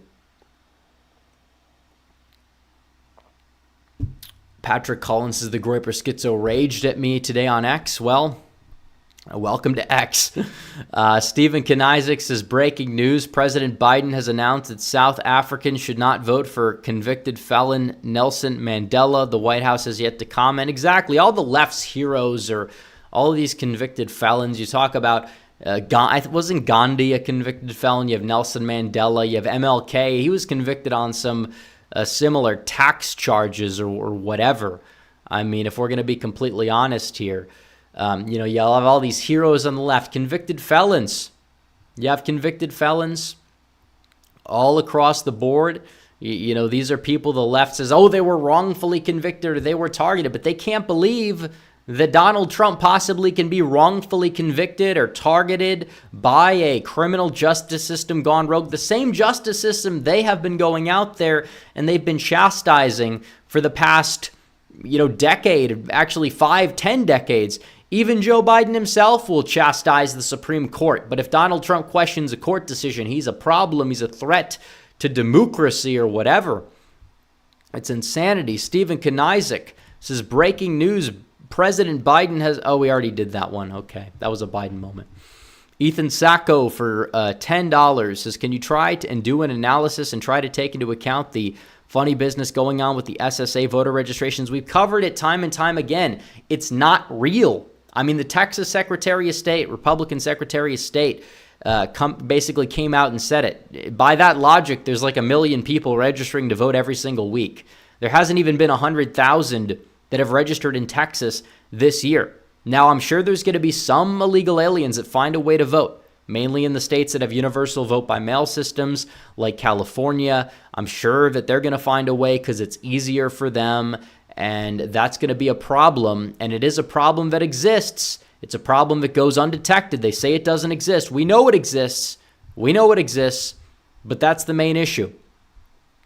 Patrick Collins says the Groyper Schizo raged at me today on X. Well, welcome to X. Stephen Kanizik says, breaking news. President Biden has announced that South Africans should not vote for convicted felon Nelson Mandela. The White House has yet to comment. Exactly. All the left's heroes are all of these convicted felons. You talk about, wasn't Gandhi a convicted felon? You have Nelson Mandela. You have MLK. He was convicted on some similar tax charges or whatever. I mean, if we're going to be completely honest here, you have all these heroes on the left, convicted felons. You have convicted felons all across the board. These are people the left says, oh, they were wrongfully convicted or they were targeted, but they can't believe that Donald Trump possibly can be wrongfully convicted or targeted by a criminal justice system gone rogue. The same justice system they have been going out there and they've been chastising for the past, decade, actually 5-10 decades. Even Joe Biden himself will chastise the Supreme Court. But if Donald Trump questions a court decision, he's a problem, he's a threat to democracy or whatever. It's insanity. Stephen Kanizik says, breaking news, President Biden has... Oh, we already did that one. Okay, that was a Biden moment. Ethan Sacco for $10 says, can you try and do an analysis and try to take into account the funny business going on with the SSA voter registrations? We've covered it time and time again. It's not real. I mean, the Texas Secretary of State, Republican Secretary of State, basically came out and said it. By that logic, there's like 1 million people registering to vote every single week. There hasn't even been 100,000 that have registered in Texas this year. Now, I'm sure there's going to be some illegal aliens that find a way to vote, mainly in the states that have universal vote-by-mail systems like California. I'm sure that they're going to find a way because it's easier for them, and that's going to be a problem, and it is a problem that exists. It's a problem that goes undetected. They say it doesn't exist. We know it exists. But that's the main issue.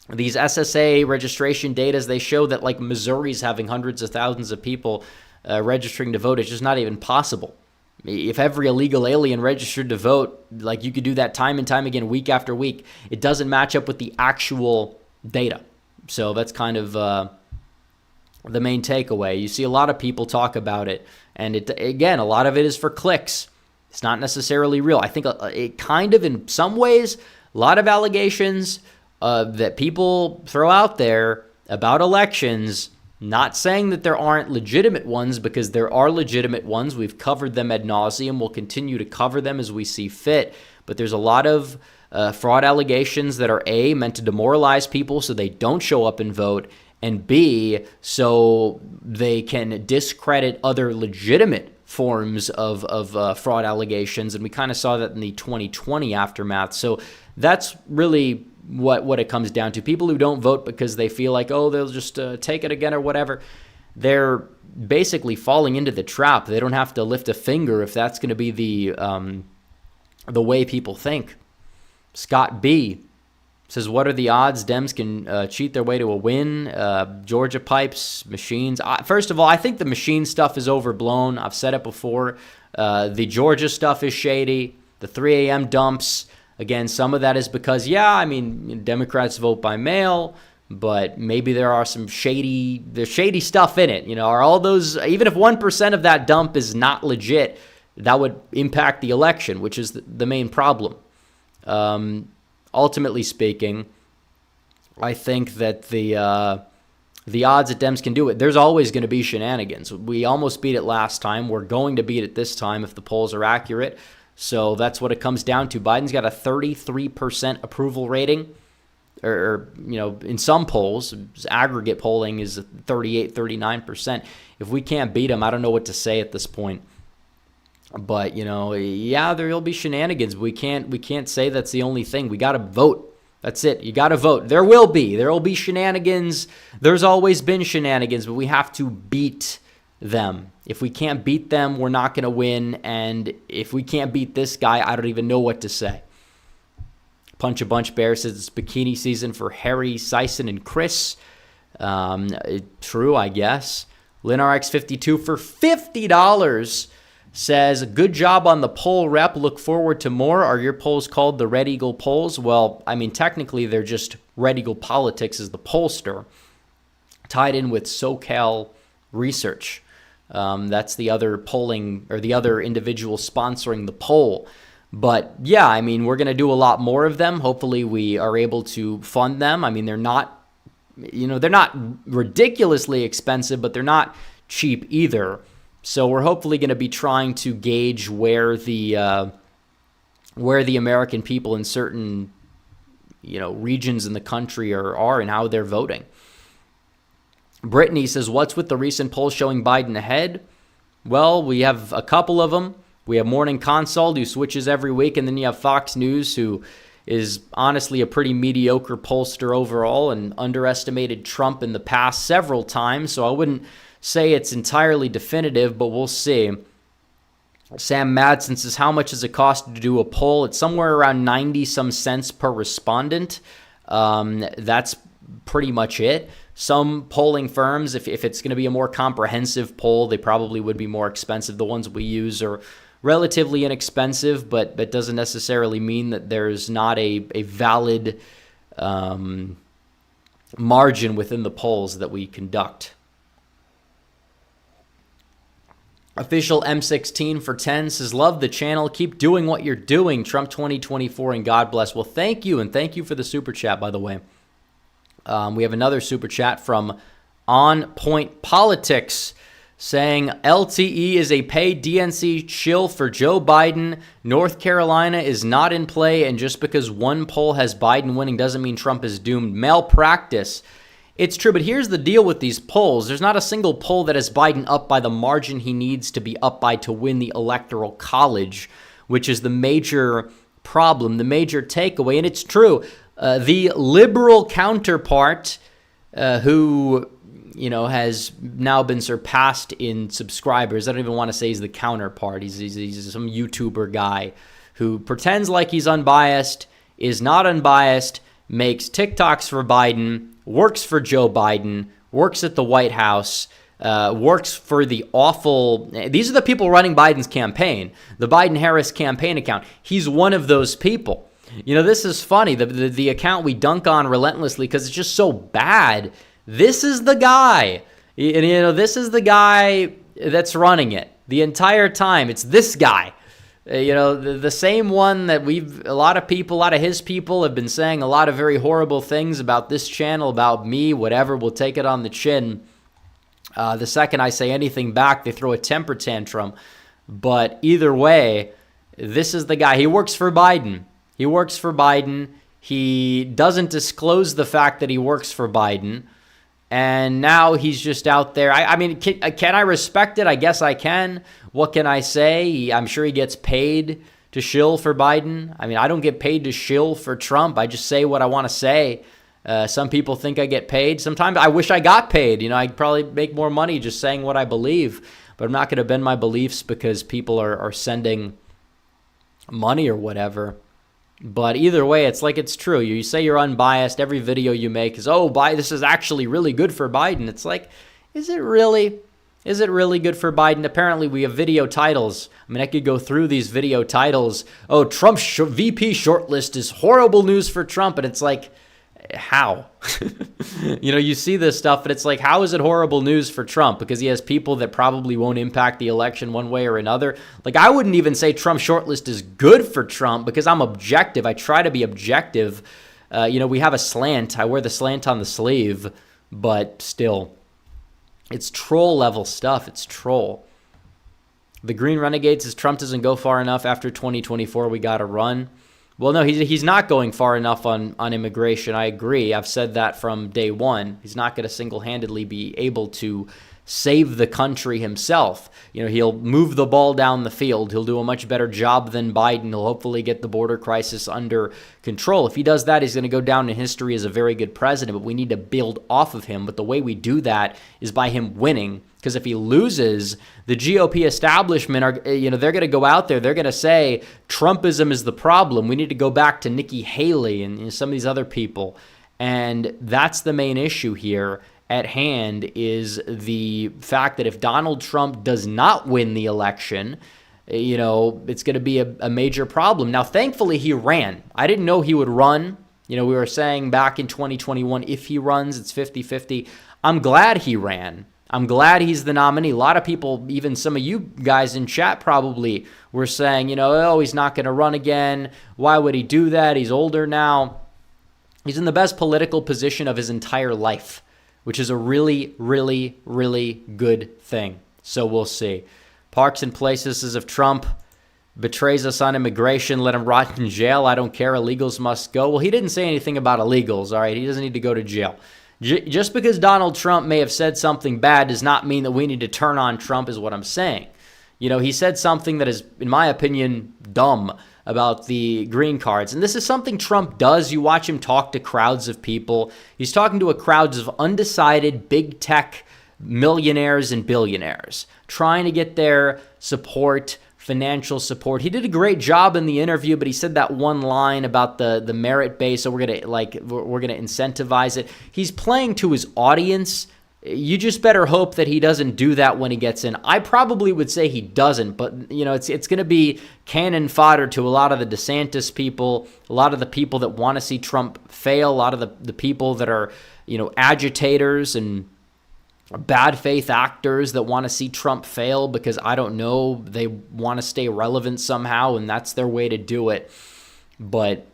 These SSA registration data, they show that like Missouri's having hundreds of thousands of people registering to vote. It's just not even possible. If every illegal alien registered to vote, like you could do that time and time again, week after week, it doesn't match up with the actual data. So that's kind of the main takeaway. You see a lot of people talk about it, and again, a lot of it is for clicks. It's not necessarily real. I think it kind of, in some ways, a lot of allegations that people throw out there about elections, not saying that there aren't legitimate ones, because there are legitimate ones. We've covered them ad nauseum. We'll continue to cover them as we see fit. But there's a lot of fraud allegations that are A, meant to demoralize people so they don't show up and vote, and B, so they can discredit other legitimate forms of fraud allegations. And we kind of saw that in the 2020 aftermath. So that's really what it comes down to. People who don't vote because they feel like, oh, they'll just take it again or whatever, they're basically falling into the trap. They don't have to lift a finger if that's going to be the way people think. Scott B says, what are the odds Dems can cheat their way to a win? Georgia pipes, machines. First of all, I think the machine stuff is overblown. I've said it before. The Georgia stuff is shady. The 3 a.m. dumps, again, some of that is because, Democrats vote by mail, but maybe there are some shady stuff in it. Are all those, even if 1% of that dump is not legit, that would impact the election, which is the main problem. Ultimately speaking, I think that the odds that Dems can do it, there's always going to be shenanigans. We almost beat it last time. We're going to beat it this time if the polls are accurate. So that's what it comes down to. Biden's got a 33% approval rating, or in some polls, aggregate polling is 38, 39%. If we can't beat him, I don't know what to say at this point. But, there'll be shenanigans. We can't say that's the only thing. We got to vote. That's it. You got to vote. There will be shenanigans. There's always been shenanigans, but we have to beat them. If we can't beat them, we're not going to win. And if we can't beat this guy, I don't even know what to say. Punch a Bunch Bear says it's bikini season for Harry, Sison, and Chris. True, I guess. LinRX52 for $50 says, good job on the poll rep. Look forward to more. Are your polls called the Red Eagle polls? Well, technically they're just Red Eagle Politics is the pollster. tied in with SoCal Research. That's the other polling, or the other individual sponsoring the poll. But yeah, I mean, we're going to do a lot more of them. Hopefully we are able to fund them. I mean, they're not ridiculously expensive, but they're not cheap either. So we're hopefully going to be trying to gauge where the American people in certain, regions in the country are and how they're voting. Brittany says, what's with the recent polls showing Biden ahead? Well, we have a couple of them. We have Morning Consult, who switches every week, and then you have Fox News, who is honestly a pretty mediocre pollster overall and underestimated Trump in the past several times. So I wouldn't say it's entirely definitive, but we'll see. Sam Madsen says, how much does it cost to do a poll? It's somewhere around 90-some cents per respondent. That's pretty much it. Some polling firms, if it's going to be a more comprehensive poll, they probably would be more expensive. The ones we use are relatively inexpensive, but that doesn't necessarily mean that there's not a valid margin within the polls that we conduct. Official M16 for 10 says, love the channel. Keep doing what you're doing. Trump 2024 and God bless. Well, thank you. And thank you for the super chat, by the way. We have another super chat from On Point Politics saying, LTE is a paid DNC shill for Joe Biden. North Carolina is not in play. And just because one poll has Biden winning doesn't mean Trump is doomed. Malpractice. It's true, but here's the deal with these polls. There's not a single poll that has Biden up by the margin he needs to be up by to win the Electoral College, which is the major problem, the major takeaway. And it's true. The liberal counterpart, who, has now been surpassed in subscribers. I don't even want to say he's the counterpart. He's some YouTuber guy who pretends like he's unbiased, is not unbiased, makes TikToks for Biden, works for Joe Biden, works at the White House, works for the awful... These are the people running Biden's campaign, the Biden-Harris campaign account. He's one of those people. This is funny. The account we dunk on relentlessly because it's just so bad. This is the guy. This is the guy that's running it the entire time. It's this guy. The same one that a lot of his people have been saying a lot of very horrible things about this channel, about me, whatever. We'll take it on the chin. The second I say anything back, they throw a temper tantrum. But either way, this is the guy. He works for Biden. He doesn't disclose the fact that he works for Biden. And now he's just out there. I mean, can I respect it? I guess I can. What can I say? I'm sure he gets paid to shill for Biden. I mean, I don't get paid to shill for Trump. I just say what I want to say. Some people think I get paid. Sometimes I wish I got paid. I'd probably make more money just saying what I believe. But I'm not going to bend my beliefs because people are sending money or whatever. But either way, it's like it's true. You say you're unbiased. Every video you make is, this is actually really good for Biden. It's like, is it really? Is it really good for Biden? Apparently, we have video titles. I mean, I could go through these video titles. Trump's VP shortlist is horrible news for Trump. And it's like, how? You see this stuff, and it's like, how is it horrible news for Trump? Because he has people that probably won't impact the election one way or another. Like, I wouldn't even say Trump's shortlist is good for Trump because I'm objective. I try to be objective. We have a slant. I wear the slant on the sleeve, but still, it's troll level stuff. It's troll. The Green Renegade says Trump doesn't go far enough after 2024. We got to run. Well, no, he's not going far enough on immigration. I agree. I've said that from day one. He's not going to single-handedly be able to save the country himself. He'll move the ball down the field. He'll do a much better job than Biden. He'll hopefully get the border crisis under control. If he does that, he's going to go down in history as a very good president, but we need to build off of him. But the way we do that is by him winning. Because if he loses, the GOP establishment are, they're going to go out there. They're going to say Trumpism is the problem. We need to go back to Nikki Haley and some of these other people. And that's the main issue here at hand, is the fact that if Donald Trump does not win the election, it's going to be a major problem. Now, thankfully, he ran. I didn't know he would run. We were saying back in 2021, if he runs, it's 50-50. I'm glad he ran. I'm glad he's the nominee. A lot of people, even some of you guys in chat probably were saying, oh, he's not going to run again. Why would he do that? He's older now. He's in the best political position of his entire life, which is a really, really, really good thing. So we'll see. Parks and Places says if Trump betrays us on immigration, let him rot in jail. I don't care. Illegals must go. Well, he didn't say anything about illegals, all right? He doesn't need to go to jail. Just because Donald Trump may have said something bad does not mean that we need to turn on Trump is what I'm saying. He said something that is, in my opinion, dumb about the green cards. And this is something Trump does. You watch him talk to crowds of people. He's talking to crowds of undecided big tech millionaires and billionaires, trying to get their support, financial support. He did a great job in the interview, but he said that one line about the merit base, so we're gonna incentivize it. He's playing to his audience. You just better hope that he doesn't do that when he gets in. I probably would say he doesn't, but it's going to be cannon fodder to a lot of the DeSantis people, a lot of the people that want to see Trump fail, a lot of the people that are agitators and bad faith actors that want to see Trump fail because, I don't know, they want to stay relevant somehow, and that's their way to do it. But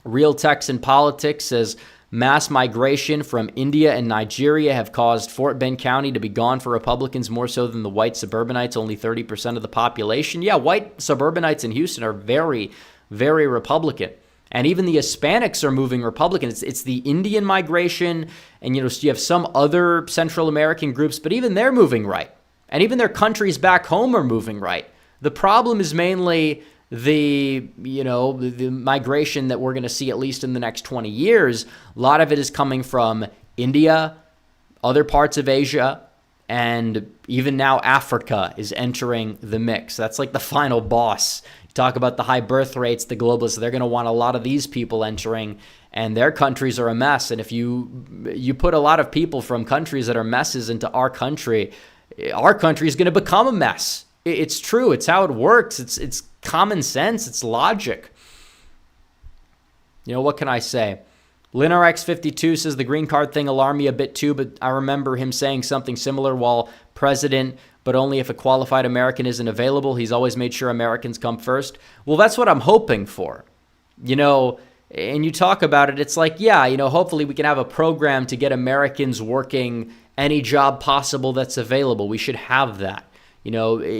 Real Texan Politics says mass migration from India and Nigeria have caused Fort Bend County to be gone for Republicans more so than the white suburbanites, only 30% of the population. Yeah, white suburbanites in Houston are very, very Republican. And even the Hispanics are moving Republican. It's the Indian migration, and you have some other Central American groups, but even they're moving right. And even their countries back home are moving right. The problem is mainly the migration that we're going to see at least in the next 20 years. A lot of it is coming from India, other parts of Asia, and even now Africa is entering the mix. That's like the final boss. Talk about the high birth rates, the globalists, they're going to want a lot of these people entering, and their countries are a mess. And if you put a lot of people from countries that are messes into our country is going to become a mess. It's true. It's how it works. It's common sense. It's logic. What can I say? LinRx52 says the green card thing alarmed me a bit too, but I remember him saying something similar while president, but only if a qualified American isn't available. He's always made sure Americans come first. Well, that's what I'm hoping for. And you talk about it, it's like, hopefully we can have a program to get Americans working any job possible that's available. We should have that.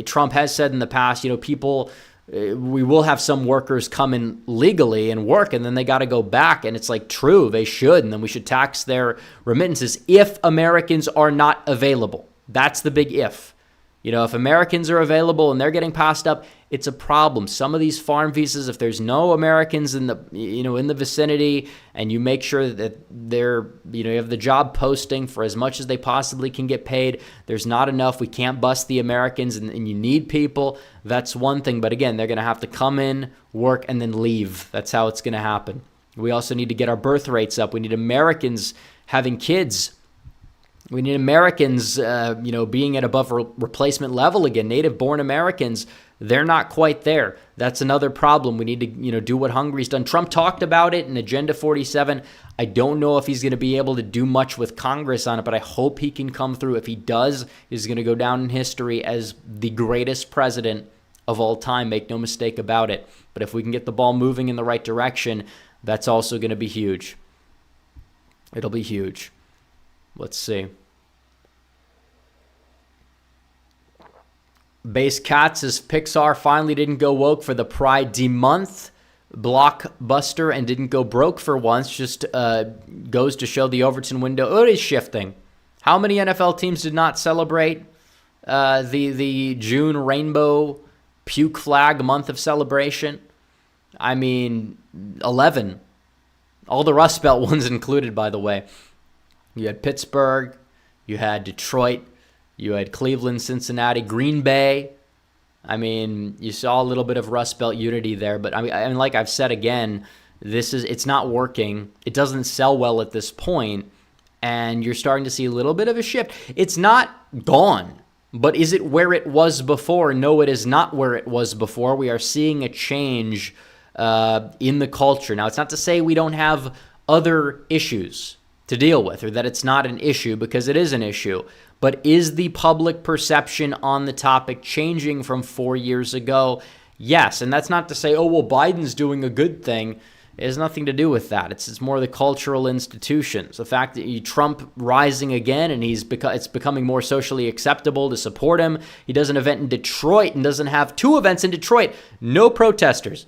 Trump has said in the past, we will have some workers come in legally and work, and then they got to go back. And it's like, true, they should. And then we should tax their remittances if Americans are not available. That's the big if. If Americans are available and they're getting passed up, it's a problem. Some of these farm visas, if there's no Americans in the vicinity, and you make sure that you have the job posting for as much as they possibly can get paid, there's not enough. We can't bust the Americans, and you need people. That's one thing. But again, they're going to have to come in, work, and then leave. That's how it's going to happen. We also need to get our birth rates up. We need Americans having kids. We need Americans, being at above replacement level again. Native-born Americans, they're not quite there. That's another problem. We need to, do what Hungary's done. Trump talked about it in Agenda 47. I don't know if he's going to be able to do much with Congress on it, but I hope he can come through. If he does, he's going to go down in history as the greatest president of all time. Make no mistake about it. But if we can get the ball moving in the right direction, that's also going to be huge. It'll be huge. Let's see. Base Cat says Pixar finally didn't go woke for the Pride month blockbuster and didn't go broke for once. Just goes to show the Overton window. Oh, it is shifting. How many NFL teams did not celebrate the June rainbow puke flag month of celebration? 11. All the Rust Belt ones included, by the way. You had Pittsburgh, you had Detroit, you had Cleveland, Cincinnati, Green Bay. You saw a little bit of Rust Belt unity there, but like I've said again, it's not working. It doesn't sell well at this point, and you're starting to see a little bit of a shift. It's not gone, but is it where it was before? No, it is not where it was before. We are seeing a change in the culture. Now, it's not to say we don't have other issues. to deal with, or that it's not an issue, because it is an issue. But is the public perception on the topic changing from 4 years ago? Yes, and that's not to say, oh, well, Biden's doing a good thing. It has nothing to do with that. It's more the cultural institutions. The fact that Trump rising again, and it's becoming more socially acceptable to support him. He does an event in Detroit and doesn't have 2 events in Detroit. No protesters.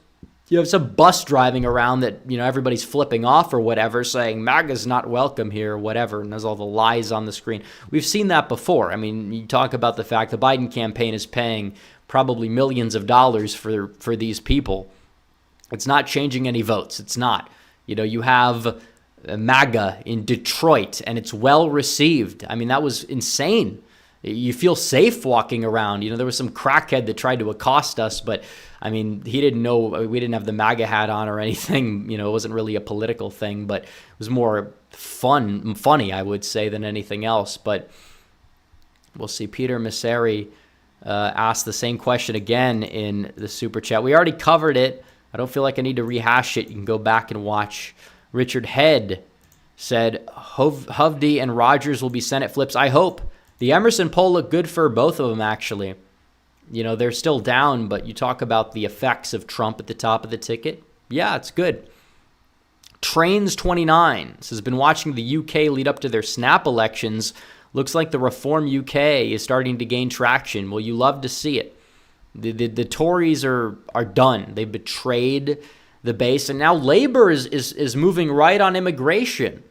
You have some bus driving around that, everybody's flipping off or whatever, saying MAGA's not welcome here or whatever, and there's all the lies on the screen. We've seen that before. I mean, you talk about the fact the Biden campaign is paying probably millions of dollars for these people. It's not changing any votes. It's not. You have MAGA in Detroit, and it's well received. I mean, that was insane. You feel safe walking around. There was some crackhead that tried to accost us, but I mean, he didn't know we didn't have the MAGA hat on or anything. It wasn't really a political thing, but it was more funny, I would say, than anything else. But we'll see. Peter Masseri asked the same question again in the super chat. We already covered it. I don't feel like I need to rehash it. You can go back and watch. Richard Head said, Hovde and Rogers will be Senate flips. I hope. The Emerson poll looked good for both of them, actually. They're still down, but you talk about the effects of Trump at the top of the ticket. Yeah, it's good. Trains 29 says, been watching the UK lead up to their snap elections. Looks like the Reform UK is starting to gain traction. Well, you love to see it. The Tories are done. They betrayed the base, and now Labor is moving right on immigration.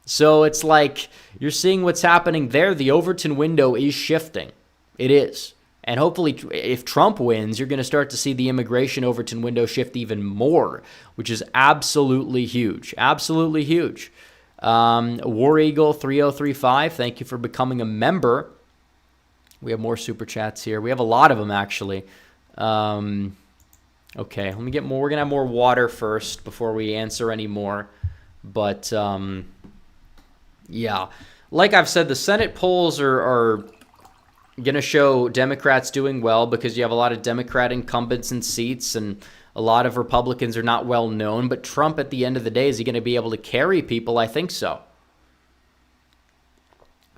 So it's like you're seeing what's happening there. The Overton window is shifting. It is. And hopefully, if Trump wins, you're going to start to see the immigration Overton window shift even more, which is absolutely huge. Absolutely huge. War Eagle 3035, thank you for becoming a member. We have more super chats here. We have a lot of them, actually. Okay, let me get more. We're going to have more water first before we answer any more. But, yeah. Like I've said, the Senate polls are going to show Democrats doing well because you have a lot of Democrat incumbents in seats and a lot of Republicans are not well known. But Trump, at the end of the day, is he going to be able to carry people? I think so.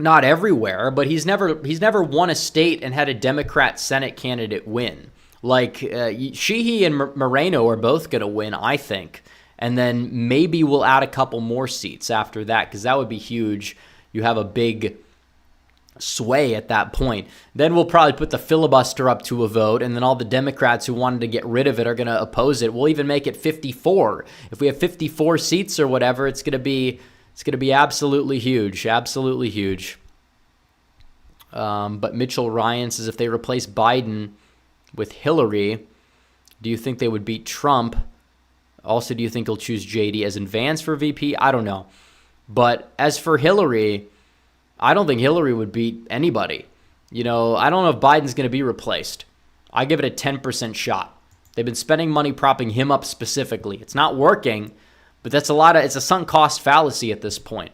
Not everywhere, but he's never won a state and had a Democrat Senate candidate win. Like Sheehy and Moreno are both going to win, I think. And then maybe we'll add a couple more seats after that because that would be huge. You have a big sway at that point. Then we'll probably put the filibuster up to a vote, and then all the Democrats who wanted to get rid of it are going to oppose it. We'll even make it 54. If we have 54 seats or whatever, it's going to be absolutely huge. Absolutely huge. But Mitchell Ryan says if they replace Biden with Hillary, do you think they would beat Trump? Also, do you think he'll choose JD as in Vance for VP? I don't know. But as for Hillary, I don't think Hillary would beat anybody. I don't know if Biden's going to be replaced. I give it a 10% shot. They've been spending money propping him up specifically. It's not working, but it's a sunk cost fallacy at this point.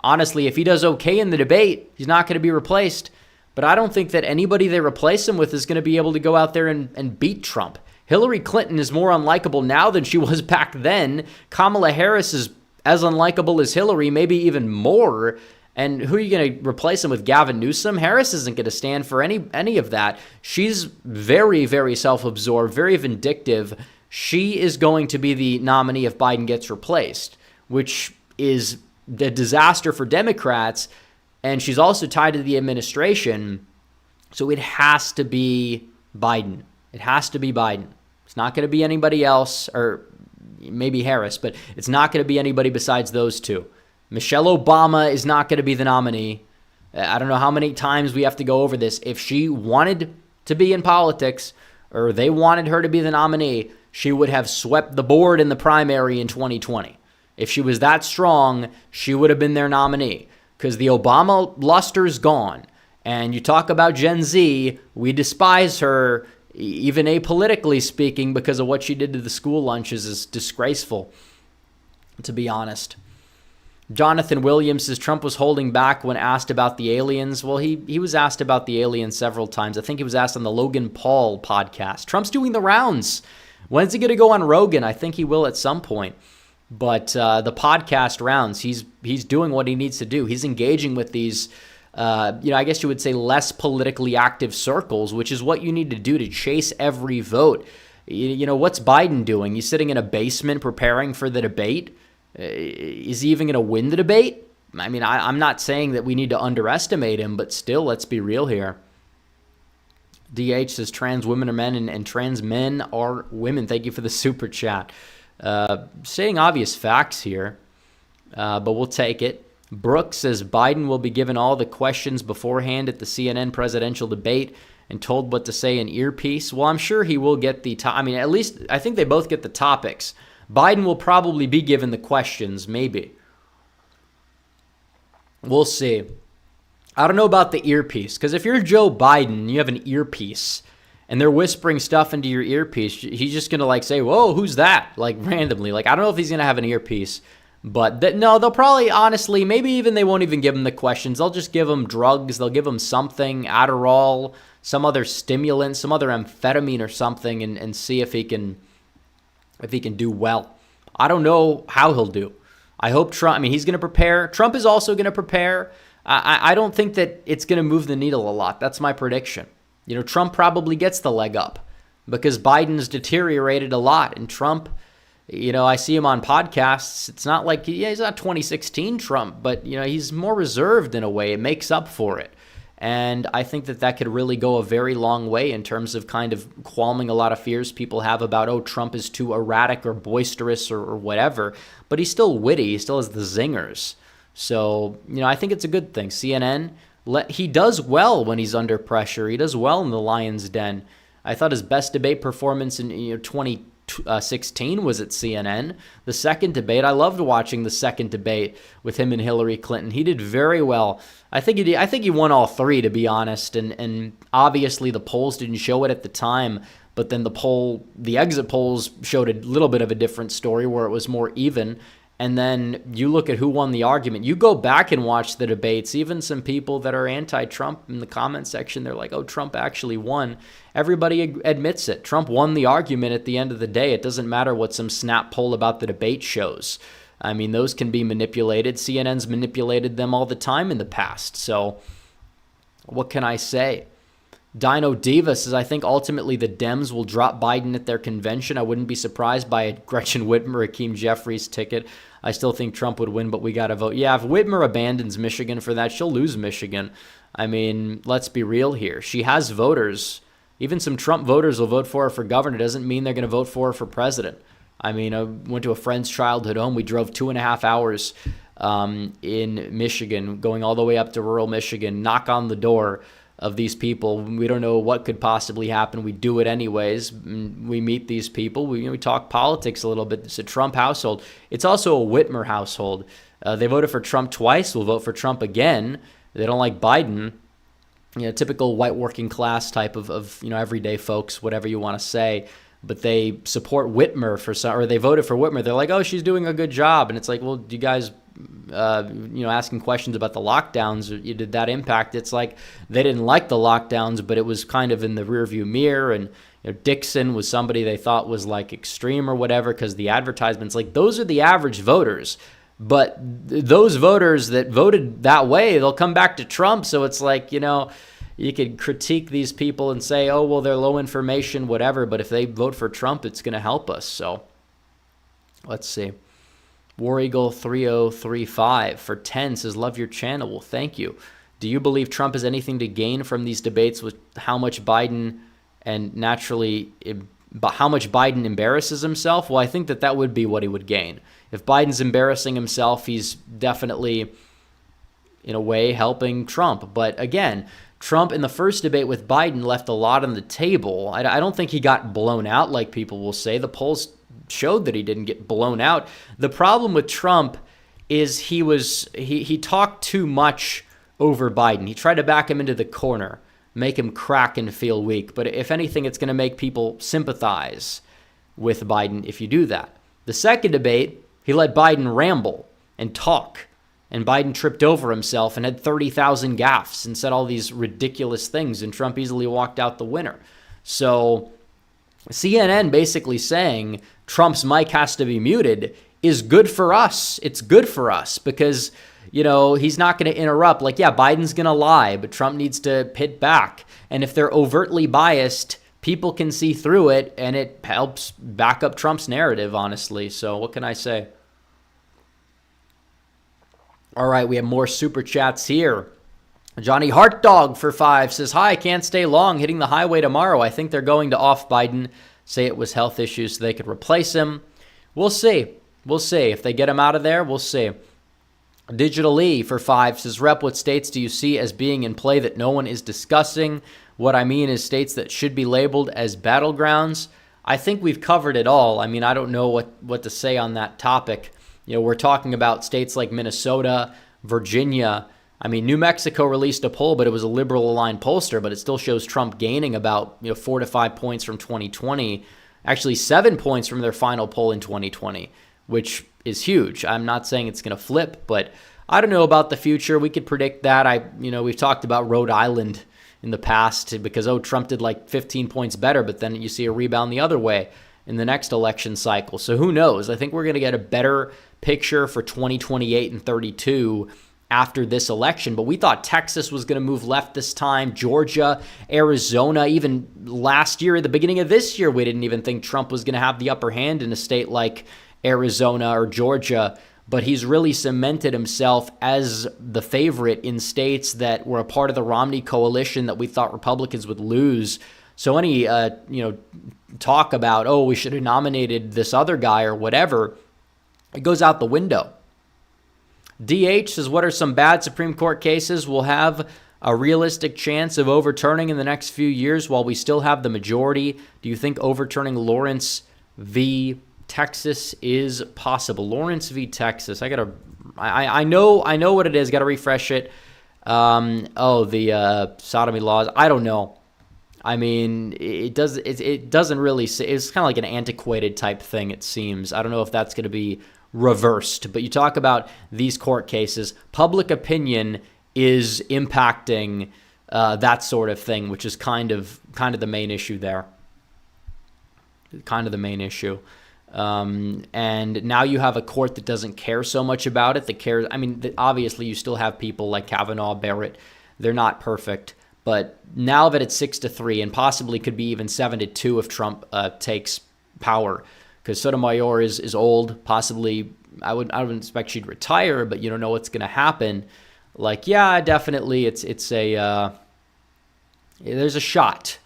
Honestly, if he does okay in the debate, he's not going to be replaced. But I don't think that anybody they replace him with is going to be able to go out there and beat Trump. Hillary Clinton is more unlikable now than she was back then. Kamala Harris is as unlikable as Hillary, maybe even more. And who are you going to replace him with? Gavin Newsom? Harris isn't going to stand for any of that. She's very, very self-absorbed, very vindictive. She is going to be the nominee if Biden gets replaced, which is a disaster for Democrats. And she's also tied to the administration. So it has to be Biden. It has to be Biden. It's not going to be anybody else, or maybe Harris, but it's not going to be anybody besides those two. Michelle Obama is not going to be the nominee. I don't know how many times we have to go over this. If she wanted to be in politics, or they wanted her to be the nominee, she would have swept the board in the primary in 2020. If she was that strong, she would have been their nominee, because the Obama luster's gone. And you talk about Gen Z, we despise her, even apolitically speaking, because of what she did to the school lunches is disgraceful, to be honest. Jonathan Williams says Trump was holding back when asked about the aliens. Well, he was asked about the aliens several times. I think he was asked on the Logan Paul podcast. Trump's doing the rounds. When's he going to go on Rogan? I think he will at some point. But the podcast rounds, he's doing what he needs to do. He's engaging with these, I guess you would say less politically active circles, which is what you need to do to chase every vote. What's Biden doing? He's sitting in a basement preparing for the debate. Is he even going to win the debate? I mean, I'm not saying that we need to underestimate him, but still, let's be real here. DH says trans women are men and trans men are women. Thank you for the super chat. Saying obvious facts here, but we'll take it. Brooks says Biden will be given all the questions beforehand at the CNN presidential debate and told what to say in earpiece. Well, I'm sure he will get at least I think they both get the topics. Biden will probably be given the questions, maybe. We'll see. I don't know about the earpiece, because if you're Joe Biden, you have an earpiece, and they're whispering stuff into your earpiece, he's just going to say, whoa, who's that? Randomly. I don't know if he's going to have an earpiece. But no, they'll probably, honestly, maybe even they won't even give him the questions. They'll just give him drugs. They'll give him something, Adderall, some other stimulant, some other amphetamine or something, and see if he can do well. I don't know how he'll do. I hope Trump, he's going to prepare. Trump is also going to prepare. I don't think that it's going to move the needle a lot. That's my prediction. Trump probably gets the leg up because Biden's deteriorated a lot. And Trump, I see him on podcasts. It's not like, he's not 2016 Trump, but, he's more reserved in a way. It makes up for it. And I think that could really go a very long way in terms of kind of calming a lot of fears people have about, Trump is too erratic or boisterous or whatever. But he's still witty. He still has the zingers. So, I think it's a good thing. CNN, he does well when he's under pressure. He does well in the lion's den. I thought his best debate performance in 2016 was at CNN. The second debate, I loved watching the second debate with him and Hillary Clinton. He did very well. I think he won all three, to be honest. And obviously the polls didn't show it at the time. But then the exit polls showed a little bit of a different story where it was more even. And then you look at who won the argument. You go back and watch the debates. Even some people that are anti-Trump in the comment section, they're like, Trump actually won. Everybody admits it. Trump won the argument at the end of the day. It doesn't matter what some snap poll about the debate shows. Those can be manipulated. CNN's manipulated them all the time in the past. So what can I say? Dino Diva says, I think ultimately the Dems will drop Biden at their convention. I wouldn't be surprised by a Gretchen Whitmer, Hakeem Jeffries ticket. I still think Trump would win, but we got to vote. Yeah, if Whitmer abandons Michigan for that, she'll lose Michigan. Let's be real here. She has voters. Even some Trump voters will vote for her for governor. Doesn't mean they're going to vote for her for president. I went to a friend's childhood home. We drove 2.5 hours in Michigan, going all the way up to rural Michigan, knock on the door of these people. We don't know what could possibly happen. We do it anyways. We meet these people. We talk politics a little bit. It's a Trump household. It's also a Whitmer household. They voted for Trump twice. We'll vote for Trump again. They don't like Biden. Typical white working class type of everyday folks, whatever you want to say. But they support Whitmer or they voted for Whitmer. They're like, she's doing a good job. And it's like, well, do you guys asking questions about the lockdowns, did that impact? It's like they didn't like the lockdowns, but it was kind of in the rearview mirror. And Dixon was somebody they thought was extreme or whatever because the advertisements, those are the average voters. But those voters that voted that way, they'll come back to Trump. So it's you could critique these people and say, well, they're low information, whatever. But if they vote for Trump, it's going to help us. So let's see. War Eagle 3035 for 10 says, love your channel. Well, thank you. Do you believe Trump has anything to gain from these debates with how much Biden embarrasses himself? Well, I think that would be what he would gain. If Biden's embarrassing himself, he's definitely, in a way, helping Trump. But again, Trump in the first debate with Biden left a lot on the table. I don't think he got blown out like people will say. The polls showed that he didn't get blown out. The problem with Trump is he talked too much over Biden. He tried to back him into the corner, make him crack and feel weak. But if anything, it's going to make people sympathize with Biden if you do that. The second debate, he let Biden ramble and talk. And Biden tripped over himself and had 30,000 gaffes and said all these ridiculous things. And Trump easily walked out the winner. So CNN basically saying Trump's mic has to be muted is good for us. It's good for us because, he's not going to interrupt. Like, yeah, Biden's going to lie, but Trump needs to hit back. And if they're overtly biased, people can see through it, and it helps back up Trump's narrative, honestly. So what can I say? All right, we have more super chats here. Johnny Heartdog for 5 says, hi, can't stay long, hitting the highway tomorrow. I think they're going to off Biden, say it was health issues so they could replace him. We'll see. We'll see. If they get him out of there, we'll see. Digital E for 5 says, Rep, what states do you see as being in play that no one is discussing? What I mean is states that should be labeled as battlegrounds. I think we've covered it all. I mean, I don't know what to say on that topic. We're talking about states like Minnesota, Virginia. I mean, New Mexico released a poll, but it was a liberal-aligned pollster, but it still shows Trump gaining about 4 to 5 points from 2020. Actually, 7 points from their final poll in 2020, which is huge. I'm not saying it's going to flip, but I don't know about the future. We could predict that. We've talked about Rhode Island in the past because, Trump did like 15 points better, but then you see a rebound the other way in the next election cycle. So who knows? I think we're going to get a better picture for 2028 and 32 after this election. But we thought Texas was going to move left this time, Georgia, Arizona. Even last year, at the beginning of this year, we didn't even think Trump was going to have the upper hand in a state like Arizona or Georgia. But he's really cemented himself as the favorite in states that were a part of the Romney coalition that we thought Republicans would lose. So any talk about, we should have nominated this other guy or whatever, it goes out the window. DH says, what are some bad Supreme Court cases we'll have a realistic chance of overturning in the next few years while we still have the majority? Do you think overturning Lawrence v. Texas is possible? Lawrence v. Texas. I know what it is. Got to refresh it. The sodomy laws. I don't know. I mean, it doesn't really say. It's kind of like an antiquated type thing, it seems. I don't know if that's going to be reversed. But you talk about these court cases. Public opinion is impacting that sort of thing, which is kind of the main issue there. Kind of the main issue. And now you have a court that doesn't care so much about it. That cares. I mean, obviously you still have people like Kavanaugh, Barrett. They're not perfect. But now that it's 6-3 and possibly could be even 7-2 if Trump takes power, because Sotomayor is old. Possibly, I wouldn't expect she'd retire, but you don't know what's going to happen. Like, yeah, definitely, there's a shot.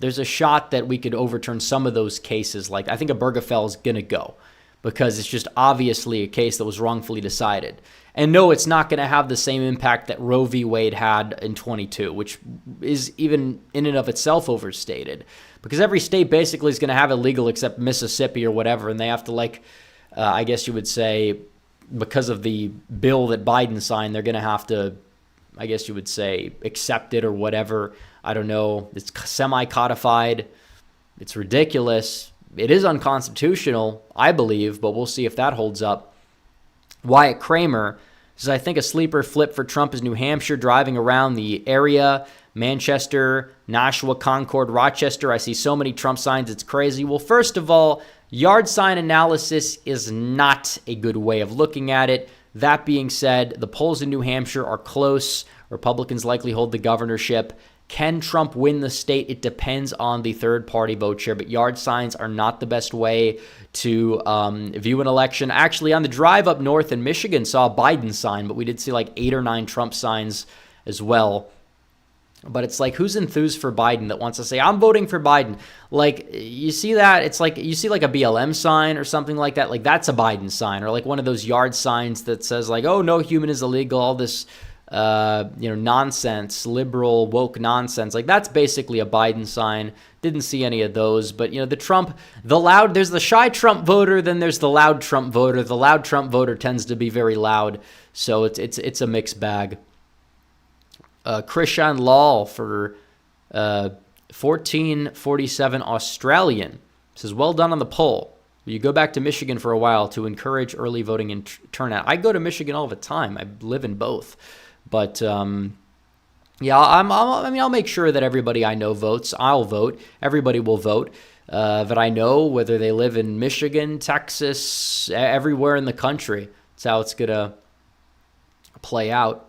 There's a shot that we could overturn some of those cases. Like, I think Obergefell is going to go because it's just obviously a case that was wrongfully decided. And no, it's not going to have the same impact that Roe v. Wade had in 22, which is even in and of itself overstated. Because every state basically is going to have it legal except Mississippi or whatever, and they have to, I guess you would say, because of the bill that Biden signed, they're going to have to, I guess you would say, accept it or whatever. I don't know. It's semi-codified. It's ridiculous. It is unconstitutional, I believe, but we'll see if that holds up. Wyatt Kramer says, I think a sleeper flip for Trump is New Hampshire, driving around the area, Manchester, Nashua, Concord, Rochester. I see so many Trump signs, it's crazy. Well, first of all, yard sign analysis is not a good way of looking at it. That being said, the polls in New Hampshire are close. Republicans likely hold the governorship. Can Trump win the state? It depends on the third-party vote share, but yard signs are not the best way to view an election. Actually, on the drive up north in Michigan, saw a Biden sign, but we did see like 8 or 9 Trump signs as well. But it's like, who's enthused for Biden that wants to say, I'm voting for Biden? Like, you see that? It's like, you see like a BLM sign or something like that. Like, that's a Biden sign. Or like one of those yard signs that says like, oh, no human is illegal, all this nonsense, liberal, woke nonsense. Like, that's basically a Biden sign. Didn't see any of those. But, there's the shy Trump voter, then there's the loud Trump voter. The loud Trump voter tends to be very loud. So it's a mixed bag. Krishan Lal for 1447 Australian says, well done on the poll. You go back to Michigan for a while to encourage early voting and turnout. I go to Michigan all the time. I live in both. But, I'll make sure that everybody I know votes. I'll vote. Everybody will vote. that I know, whether they live in Michigan, Texas, everywhere in the country. That's how it's going to play out.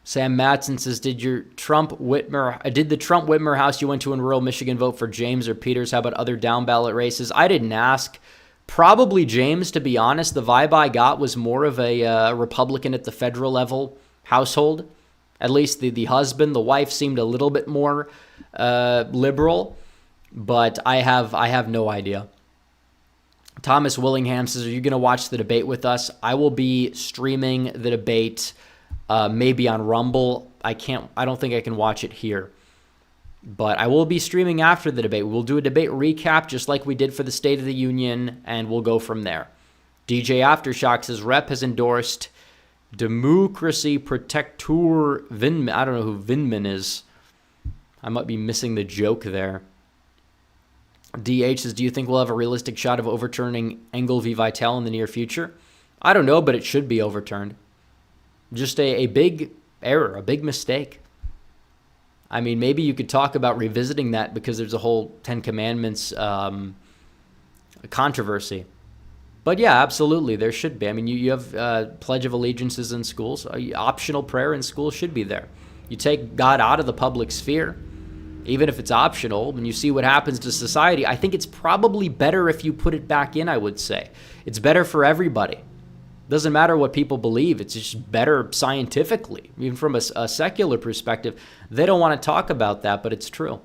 Sam Matson says, did the Trump-Whitmer house you went to in rural Michigan vote for James or Peters? How about other down-ballot races? I didn't ask. Probably James, to be honest. The vibe I got was more of a Republican at the federal level household. At least the husband. The wife seemed a little bit more liberal. But I have no idea. Thomas Willingham says, are you going to watch the debate with us? I will be streaming the debate maybe on Rumble. I don't think I can watch it here. But I will be streaming after the debate. We'll do a debate recap just like we did for the State of the Union, and we'll go from there. DJ Aftershock says, Rep has endorsed Democracy Protector Vindman. I don't know who Vindman is. I might be missing the joke there. DH says, do you think we'll have a realistic shot of overturning Engel v. Vitale in the near future? I don't know, but it should be overturned. Just a big error, a big mistake. I mean, maybe you could talk about revisiting that because there's a whole Ten Commandments controversy. But yeah, absolutely, there should be. I mean, you have Pledge of Allegiances in schools. Optional prayer in schools should be there. You take God out of the public sphere, even if it's optional, when you see what happens to society. I think it's probably better if you put it back in, I would say. It's better for everybody. Doesn't matter what people believe. It's just better scientifically, even from a secular perspective. They don't want to talk about that, but it's true.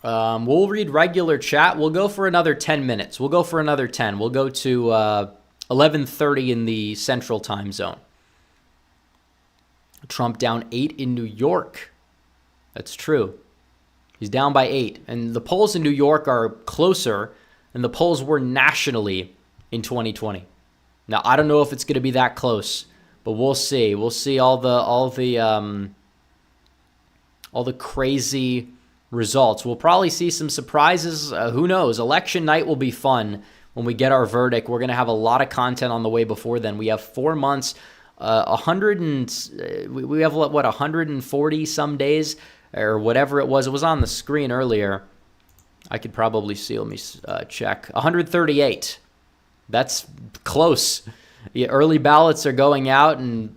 We'll read regular chat. We'll go for another 10 minutes. We'll go for another 10. We'll go to 11:30 in the Central Time Zone. Trump down 8 in New York. That's true. He's down by 8. And the polls in New York are closer than the polls were nationally in 2020. Now, I don't know if it's going to be that close, but we'll see. We'll see all the crazy results. We'll probably see some surprises. Who knows? Election night will be fun when we get our verdict. We're going to have a lot of content on the way before then. We have 4 months, we have 140 some days or whatever it was. It was on the screen earlier. I could probably see. Let me check. 138. That's close. The early ballots are going out in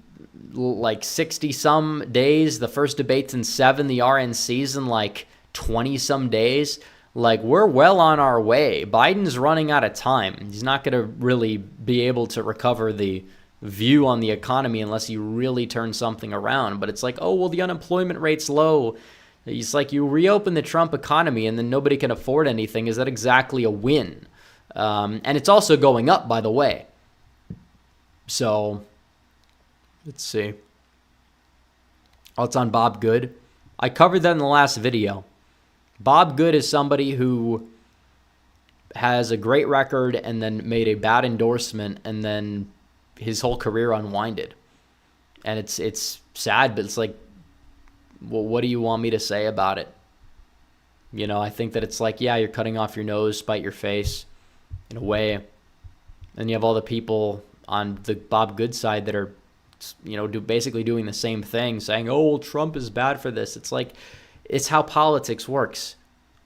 like 60 some days. The first debate's in 7. The RNC's in like 20 some days. Like, we're well on our way. Biden's running out of time. He's not going to really be able to recover the view on the economy unless he really turns something around. But it's like, oh, well, the unemployment rate's low. It's like you reopen the Trump economy and then nobody can afford anything. Is that exactly a win? And it's also going up, by the way. So, let's see. Oh, it's on Bob Good. I covered that in the last video. Bob Good is somebody who has a great record and then made a bad endorsement and then his whole career unwinded. And it's sad, but it's like, well, what do you want me to say about it? You know, I think that it's like, yeah, you're cutting off your nose, spite your face, in a way. And you have all the people on the Bob Good side that are, you know, basically doing the same thing, saying, oh, well, Trump is bad for this. It's like, it's how politics works.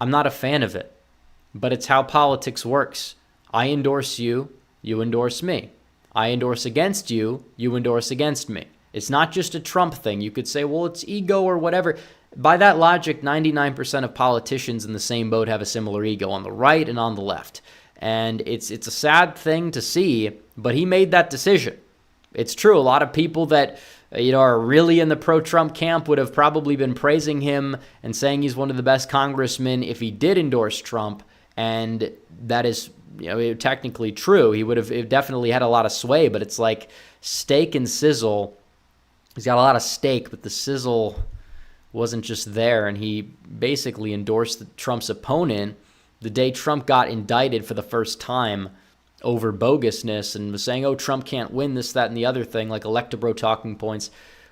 I'm not a fan of it, but it's how politics works. I endorse you, you endorse me. I endorse against you, you endorse against me. It's not just a Trump thing. You could say, well, it's ego or whatever. By that logic, 99% of politicians in the same boat have a similar ego on the right and on the left. And it's a sad thing to see, but he made that decision. It's true. A lot of people that are really in the pro-Trump camp would have probably been praising him and saying he's one of the best congressmen if he did endorse Trump. And that is, technically true. He would have definitely had a lot of sway, but it's like steak and sizzle. He's got a lot of steak, but the sizzle wasn't just there. And he basically endorsed Trump's opponent the day Trump got indicted for the first time over bogusness and was saying, oh, Trump can't win this, that, and the other thing, like electobro talking points,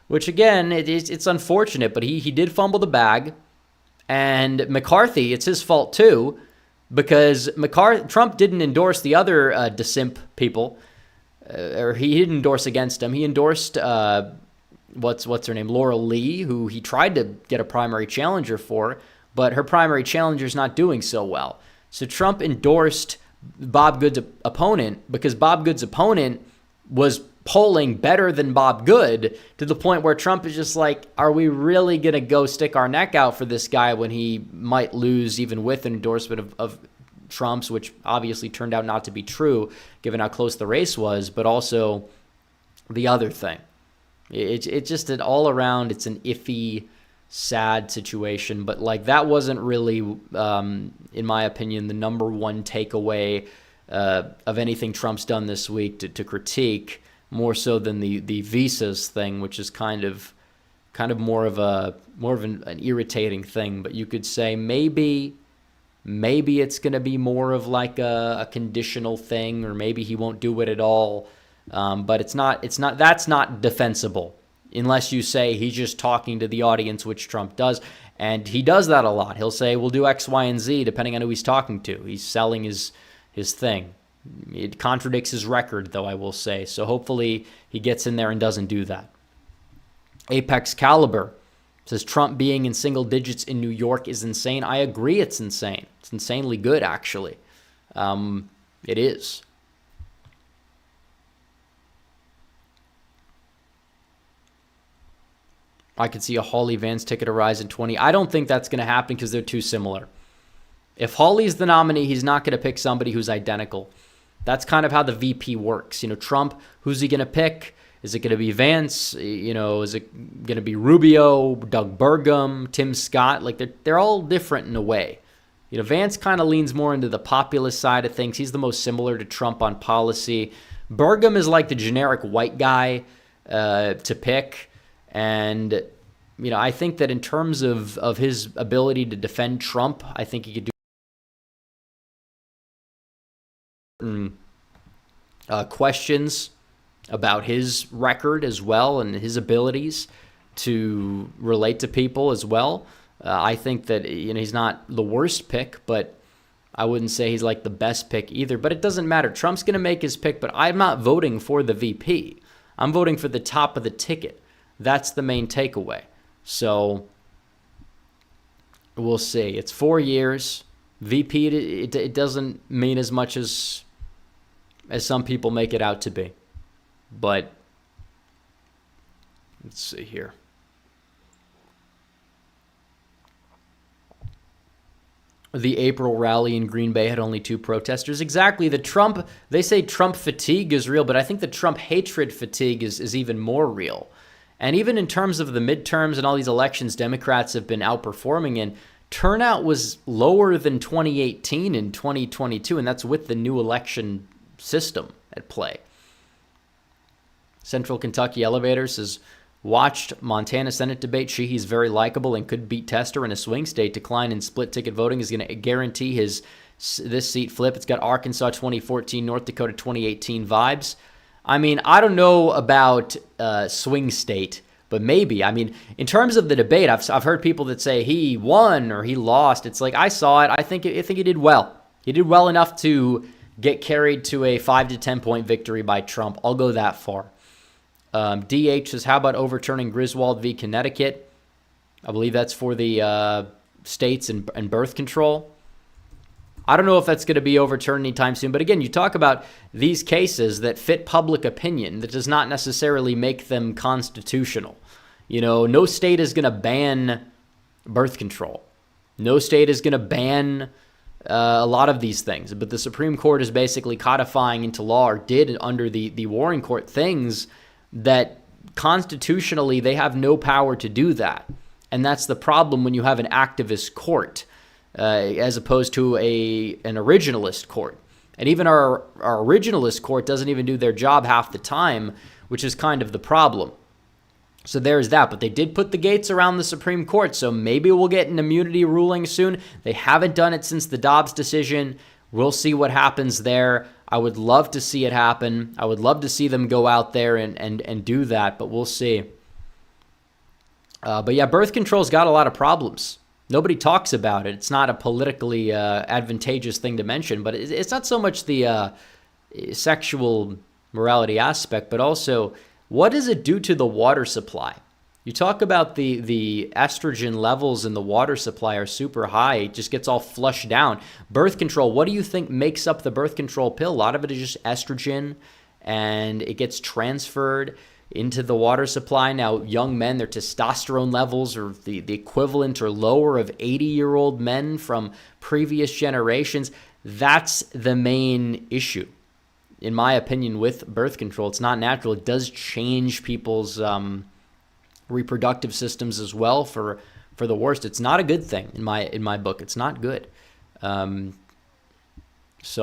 which, again, it's unfortunate, but he did fumble the bag. And McCarthy, it's his fault, too, because Trump didn't endorse the other DeSimp people, or he didn't endorse against him. He endorsed what's her name, Laura Lee, who he tried to get a primary challenger for, but her primary challenger's not doing so well. So Trump endorsed Bob Good's opponent because Bob Good's opponent was polling better than Bob Good, to the point where Trump is just like, are we really going to go stick our neck out for this guy when he might lose even with an endorsement of Trump's, which obviously turned out not to be true given how close the race was, but also the other thing. It's just an all around, it's an iffy, sad situation. But like, that wasn't really, in my opinion, the number one takeaway of anything Trump's done this week to critique, more so than the visas thing, which is kind of more of an irritating thing. But you could say maybe it's going to be more of like a conditional thing, or maybe he won't do it at all. But that's not defensible unless you say he's just talking to the audience, which Trump does. And he does that a lot. He'll say, we'll do X, Y, and Z, depending on who he's talking to. He's selling his thing. It contradicts his record, though, I will say. So hopefully he gets in there and doesn't do that. Apex Caliber says Trump being in single digits in New York is insane. I agree, it's insane. It's insanely good, actually. It is. I could see a Hawley Vance ticket arise in 20. I don't think that's going to happen because they're too similar. If Hawley's the nominee, he's not going to pick somebody who's identical. That's kind of how the VP works. Trump, who's he going to pick? Is it going to be Vance? Is it going to be Rubio, Doug Burgum, Tim Scott? Like, they're all different in a way. Vance kind of leans more into the populist side of things. He's the most similar to Trump on policy. Burgum is like the generic white guy to pick. And, I think that in terms of his ability to defend Trump, I think he could do questions about his record as well and his abilities to relate to people as well. I think that he's not the worst pick, but I wouldn't say he's like the best pick either. But it doesn't matter. Trump's going to make his pick, but I'm not voting for the VP. I'm voting for the top of the ticket. That's the main takeaway. So we'll see. It's 4 years. VP, it doesn't mean as much as some people make it out to be. But let's see here. The April rally in Green Bay had only 2 protesters. Exactly. They say Trump fatigue is real, but I think the Trump hatred fatigue is even more real. And even in terms of the midterms and all these elections Democrats have been outperforming in, turnout was lower than 2018 and 2022, and that's with the new election system at play. Central Kentucky Elevator says, watched Montana Senate debate. Sheehy's very likable and could beat Tester in a swing state. Decline in split ticket voting is going to guarantee this seat flip. It's got Arkansas 2014, North Dakota 2018 vibes. I mean, I don't know about swing state, but maybe. I mean, in terms of the debate, I've heard people that say he won or he lost. It's like, I saw it. I think he did well. He did well enough to get carried to a 5 to 10 point victory by Trump. I'll go that far. DH says, how about overturning Griswold v. Connecticut? I believe that's for the states and birth control. I don't know if that's going to be overturned anytime soon. But again, you talk about these cases that fit public opinion. That does not necessarily make them constitutional. No state is going to ban birth control. No state is going to ban a lot of these things. But the Supreme Court is basically codifying into law, or did under the Warren Court, things that constitutionally they have no power to do that. And that's the problem when you have an activist court. As opposed to an originalist court. And even our originalist court doesn't even do their job half the time, which is kind of the problem. So there's that. But they did put the gates around the Supreme Court, so maybe we'll get an immunity ruling soon. They haven't done it since the Dobbs decision. We'll see what happens there. I would love to see it happen. I would love to see them go out there and do that, but we'll see. But yeah, birth control's got a lot of problems. Nobody talks about it. It's not a politically advantageous thing to mention, but it's not so much the sexual morality aspect, but also what does it do to the water supply? You talk about the estrogen levels in the water supply are super high. It just gets all flushed down. Birth control, what do you think makes up the birth control pill? A lot of it is just estrogen, and it gets transferred into the water supply. Now, young men, their testosterone levels are the equivalent or lower of 80-year-old men from previous generations. That's the main issue, in my opinion, with birth control. It's not natural. It does change people's reproductive systems as well for the worst. It's not a good thing in my book. It's not good. So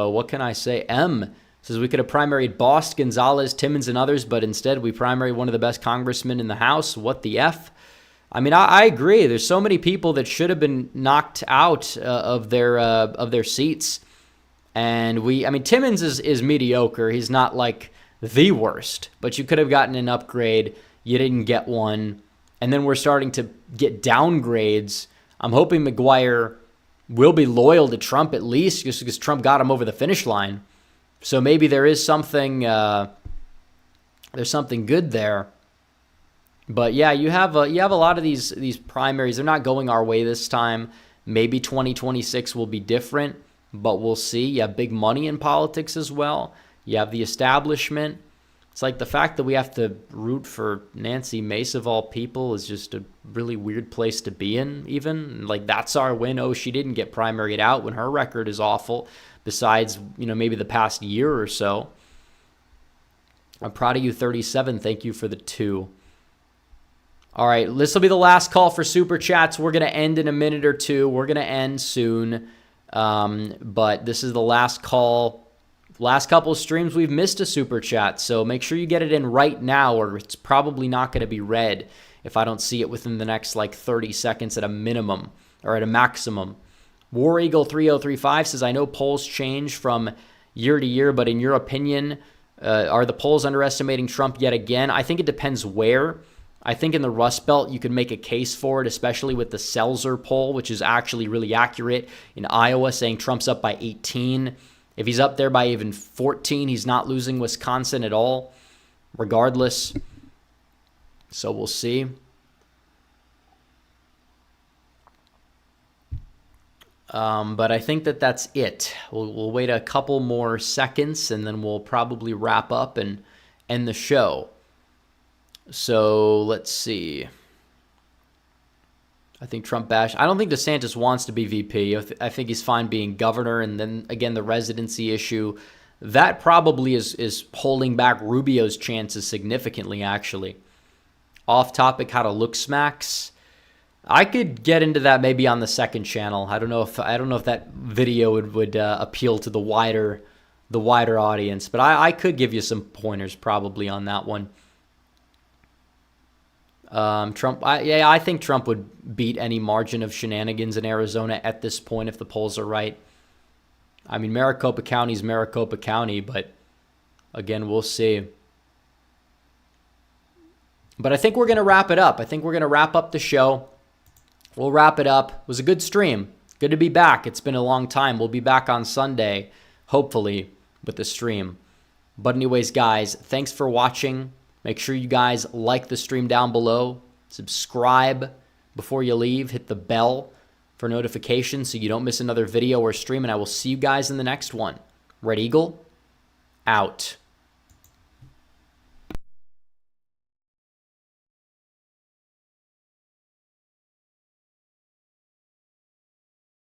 what can I say? M says we could have primaried Bost, Gonzalez, Timmons, and others, but instead we primaried one of the best congressmen in the House. What the F? I mean, I agree. There's so many people that should have been knocked out of their seats. And Timmons is mediocre. He's not like the worst, but you could have gotten an upgrade. You didn't get one. And then we're starting to get downgrades. I'm hoping McGuire will be loyal to Trump at least, just because Trump got him over the finish line. So maybe there is something, there's something good there. But yeah, you have a lot of these primaries. They're not going our way this time. Maybe 2026 will be different, but we'll see. You have big money in politics as well. You have the establishment. It's like the fact that we have to root for Nancy Mace of all people is just a really weird place to be in, even. Like, that's our win. Oh, she didn't get primaried out when her record is awful, besides, maybe the past year or so. I'm proud of you, 37. Thank you for the 2. All right, this will be the last call for Super Chats. We're going to end in a minute or two. We're going to end soon. But this is the last call. Last couple of streams, we've missed a Super Chat, so make sure you get it in right now, or it's probably not going to be read if I don't see it within the next, 30 seconds at a minimum, or at a maximum. War Eagle 3035 says, I know polls change from year to year, but in your opinion, are the polls underestimating Trump yet again? I think it depends where. I think in the Rust Belt, you could make a case for it, especially with the Seltzer poll, which is actually really accurate in Iowa, saying Trump's up by 18. If he's up there by even 14, he's not losing Wisconsin at all, regardless. So we'll see. But I think that's it. We'll wait a couple more seconds, and then we'll probably wrap up and end the show. So let's see. I think Trump bash. I don't think DeSantis wants to be VP. I think he's fine being governor. And then, again, the residency issue, that probably is holding back Rubio's chances significantly, actually. Off topic, how to look smacks. I could get into that maybe on the second channel. I don't know if that video would appeal to the wider audience, but I could give you some pointers probably on that one. Trump, I think Trump would beat any margin of shenanigans in Arizona at this point if the polls are right. I mean, Maricopa County is Maricopa County, but again, we'll see. But I think we're going to wrap it up. I think we're going to wrap up the show. We'll wrap it up. It was a good stream. Good to be back. It's been a long time. We'll be back on Sunday, hopefully, with the stream. But anyways, guys, thanks for watching. Make sure you guys like the stream down below. Subscribe before you leave. Hit the bell for notifications so you don't miss another video or stream. And I will see you guys in the next one. Red Eagle, out.